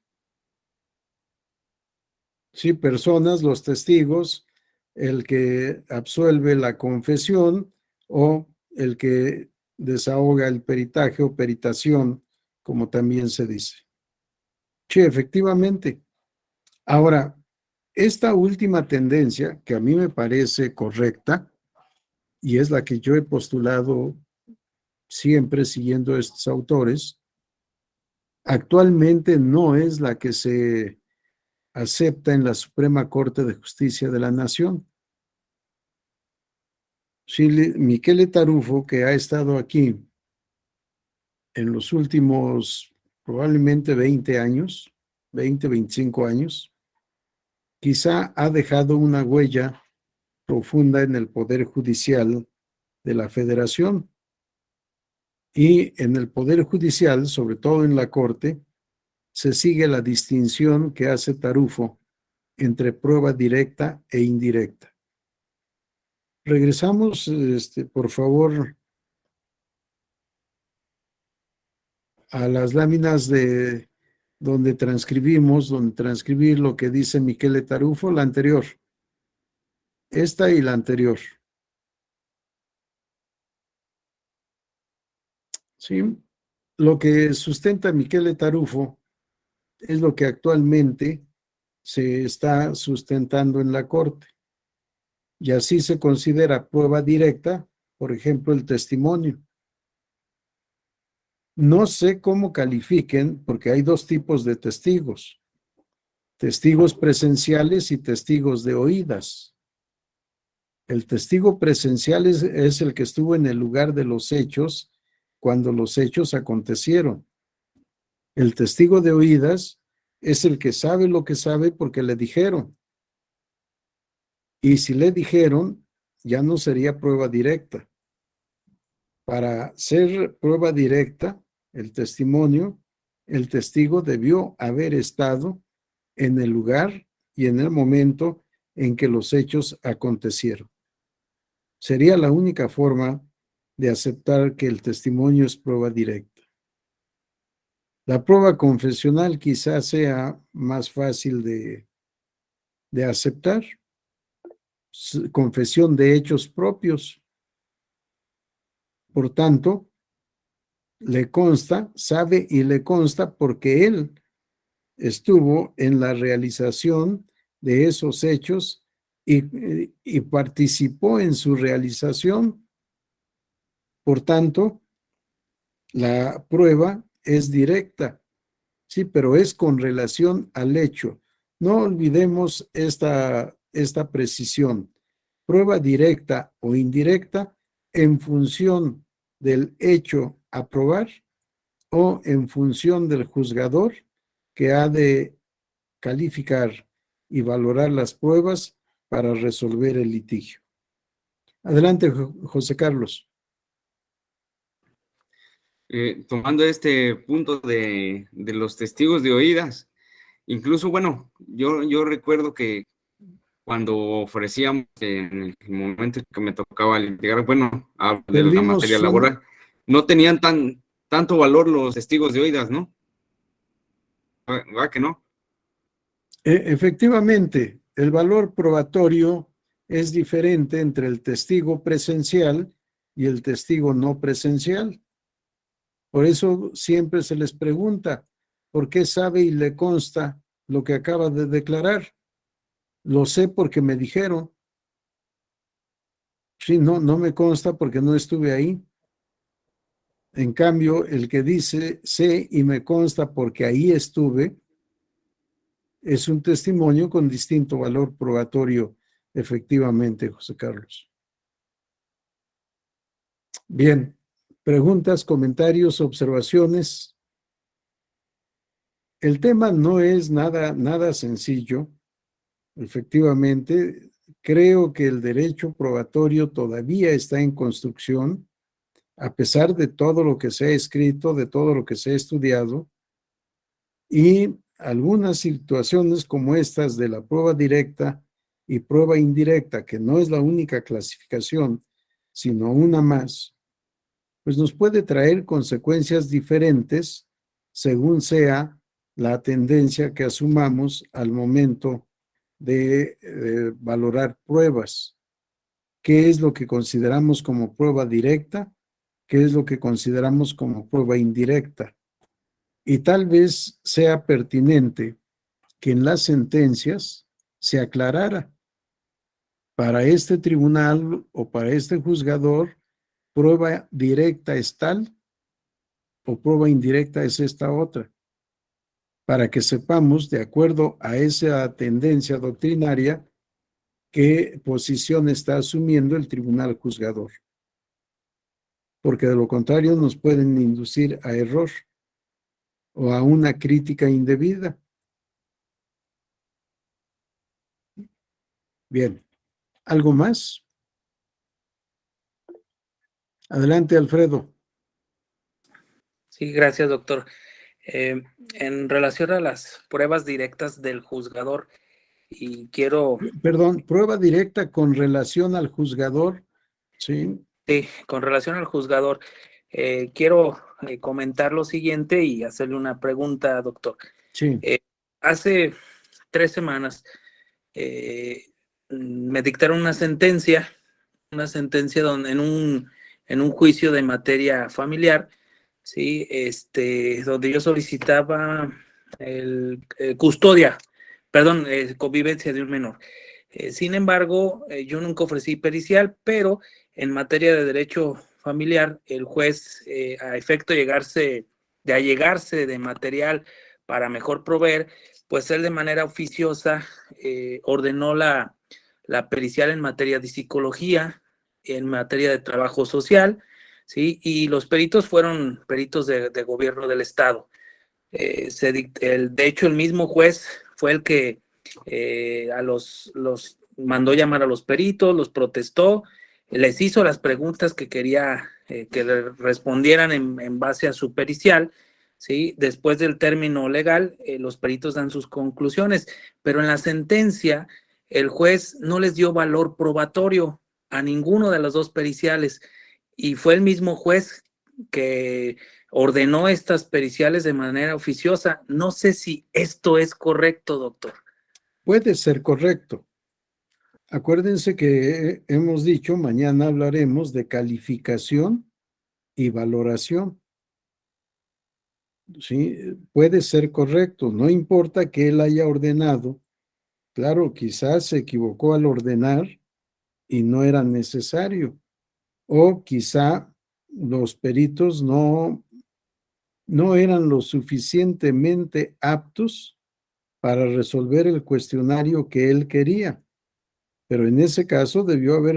S2: Sí, personas, los testigos, el que absuelve la confesión o el que desahoga el peritaje o peritación, como también se dice. Sí, efectivamente. Ahora, esta última tendencia, que a mí me parece correcta, y es la que yo he postulado siempre siguiendo a estos autores, actualmente no es la que se acepta en la Suprema Corte de Justicia de la Nación. Sí, Michele Tarufo, que ha estado aquí en los últimos probablemente 20 años, 20, 25 años, quizá ha dejado una huella profunda en el Poder Judicial de la Federación. Y en el Poder Judicial, sobre todo en la Corte, se sigue la distinción que hace Tarufo entre prueba directa e indirecta. Regresamos, por favor, a las láminas de donde transcribir lo que dice Michele Tarufo, la anterior. Esta y la anterior. ¿Sí? Lo que sustenta Michele Tarufo es lo que actualmente se está sustentando en la Corte. Y así se considera prueba directa, por ejemplo, el testimonio. No sé cómo califiquen, porque hay dos tipos de testigos: testigos presenciales y testigos de oídas. El testigo presencial es el que estuvo en el lugar de los hechos cuando los hechos acontecieron. El testigo de oídas es el que sabe lo que sabe porque le dijeron. Y si le dijeron, ya no sería prueba directa. Para ser prueba directa, el testimonio, el testigo debió haber estado en el lugar y en el momento en que los hechos acontecieron. Sería la única forma de aceptar que el testimonio es prueba directa. La prueba confesional quizás sea más fácil de aceptar. Confesión de hechos propios. Por tanto, le consta, sabe y le consta porque él estuvo en la realización de esos hechos y participó en su realización. Por tanto, la prueba es directa, sí, pero es con relación al hecho. No olvidemos esta precisión. Prueba directa o indirecta en función del hecho a probar o en función del juzgador que ha de calificar y valorar las pruebas para resolver el litigio. Adelante, José Carlos.
S1: Tomando este punto de los testigos de oídas, incluso, bueno, yo recuerdo que cuando ofrecíamos en el momento en que me tocaba litigar, bueno, de la materia laboral, no tenían tanto valor los testigos de oídas, ¿no? ¿Va que no?
S2: Efectivamente, el valor probatorio es diferente entre el testigo presencial y el testigo no presencial. Por eso siempre se les pregunta, ¿por qué sabe y le consta lo que acaba de declarar? Lo sé porque me dijeron. Sí, no me consta porque no estuve ahí. En cambio, el que dice sé y me consta porque ahí estuve, es un testimonio con distinto valor probatorio, efectivamente, José Carlos. Bien, preguntas, comentarios, observaciones. El tema no es nada sencillo. Efectivamente, creo que el derecho probatorio todavía está en construcción, a pesar de todo lo que se ha escrito, de todo lo que se ha estudiado, y algunas situaciones como estas de la prueba directa y prueba indirecta, que no es la única clasificación, sino una más, pues nos puede traer consecuencias diferentes según sea la tendencia que asumamos al momento de valorar pruebas. ¿Qué es lo que consideramos como prueba directa? ¿Qué es lo que consideramos como prueba indirecta? Y tal vez sea pertinente que en las sentencias se aclarara. Para este tribunal o para este juzgador, prueba directa es tal o prueba indirecta es esta otra, para que sepamos, de acuerdo a esa tendencia doctrinaria, qué posición está asumiendo el tribunal juzgador. Porque de lo contrario nos pueden inducir a error o a una crítica indebida. Bien, ¿algo más? Adelante, Alfredo.
S7: Sí, gracias, doctor. En relación a las pruebas directas del juzgador, y quiero...
S2: Perdón, prueba directa con relación al juzgador, ¿sí?
S7: Sí, con relación al juzgador, quiero comentar lo siguiente y hacerle una pregunta, doctor.
S2: Sí.
S7: Hace 3 semanas me dictaron una sentencia donde en un juicio de materia familiar, sí, donde yo solicitaba convivencia de un menor. Sin embargo, yo nunca ofrecí pericial, pero en materia de derecho familiar, el juez, a efecto de allegarse de material para mejor proveer, pues él de manera oficiosa ordenó la pericial en materia de psicología, en materia de trabajo social, ¿sí? Y los peritos fueron peritos de gobierno del Estado. De hecho, el mismo juez fue el que los mandó llamar a los peritos, los protestó, les hizo las preguntas que quería que le respondieran en base a su pericial, ¿sí? Después del término legal, los peritos dan sus conclusiones, pero en la sentencia el juez no les dio valor probatorio a ninguno de los dos periciales, y fue el mismo juez que ordenó estas periciales de manera oficiosa. No sé si esto es correcto, doctor.
S2: Puede ser correcto. Acuérdense que hemos dicho, mañana hablaremos de calificación y valoración. Sí, puede ser correcto, no importa que él haya ordenado. Claro, quizás se equivocó al ordenar y no era necesario. O quizá los peritos no eran lo suficientemente aptos para resolver el cuestionario que él quería. Pero en ese caso debió haber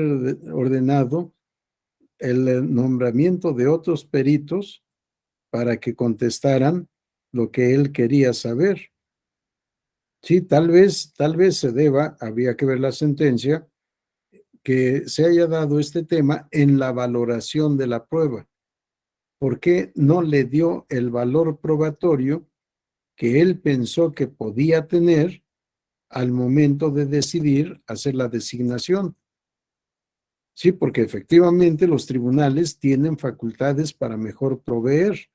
S2: ordenado el nombramiento de otros peritos para que contestaran lo que él quería saber. Sí, tal vez se deba, había que ver la sentencia, que se haya dado este tema en la valoración de la prueba. ¿Por qué no le dio el valor probatorio que él pensó que podía tener al momento de decidir hacer la designación? Sí, porque efectivamente los tribunales tienen facultades para mejor proveer,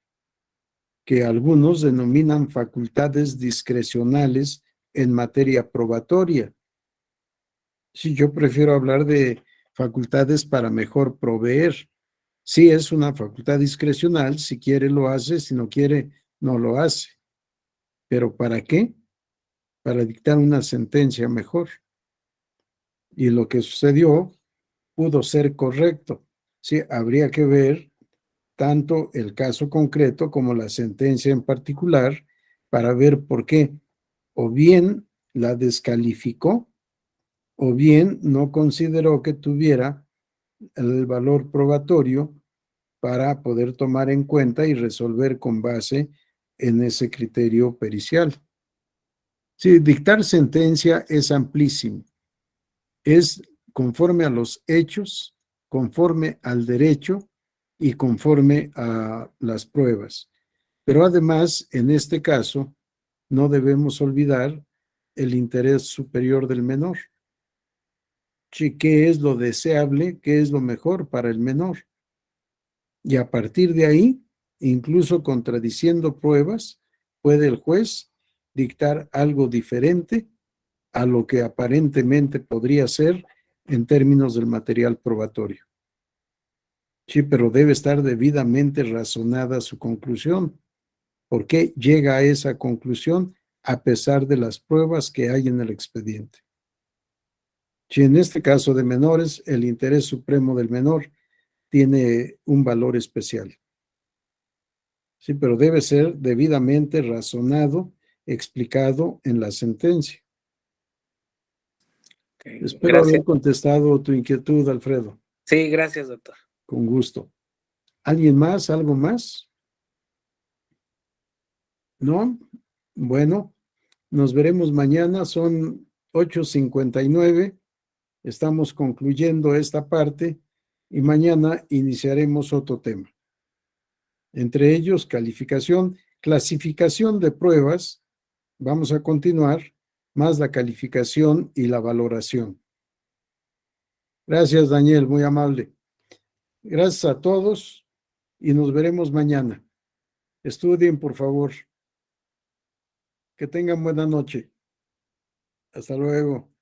S2: que algunos denominan facultades discrecionales en materia probatoria. Sí, yo prefiero hablar de facultades para mejor proveer. Sí, es una facultad discrecional, si quiere lo hace, si no quiere no lo hace. ¿Pero para qué? Para dictar una sentencia mejor. Y lo que sucedió pudo ser correcto. Sí, habría que ver tanto el caso concreto como la sentencia en particular para ver por qué o bien la descalificó o bien no consideró que tuviera el valor probatorio para poder tomar en cuenta y resolver con base en ese criterio pericial. Sí, dictar sentencia es amplísimo. Es conforme a los hechos, conforme al derecho y conforme a las pruebas. Pero además, en este caso, no debemos olvidar el interés superior del menor. Sí, ¿qué es lo deseable? ¿Qué es lo mejor para el menor? Y a partir de ahí, incluso contradiciendo pruebas, puede el juez dictar algo diferente a lo que aparentemente podría ser en términos del material probatorio. Sí, pero debe estar debidamente razonada su conclusión. ¿Por qué llega a esa conclusión a pesar de las pruebas que hay en el expediente? Si en este caso de menores, el interés supremo del menor tiene un valor especial. Sí, pero debe ser debidamente razonado, explicado en la sentencia.
S7: Okay,
S2: Espero
S7: gracias.
S2: haber contestado tu inquietud, Alfredo.
S7: Sí, gracias, doctor.
S2: Con gusto. ¿Alguien más? ¿Algo más? ¿No? Bueno, nos veremos mañana. Son 8:59. Estamos concluyendo esta parte y mañana iniciaremos otro tema. Entre ellos, clasificación de pruebas. Vamos a continuar, más la calificación y la valoración. Gracias, Daniel, muy amable. Gracias a todos y nos veremos mañana. Estudien, por favor. Que tengan buena noche. Hasta luego.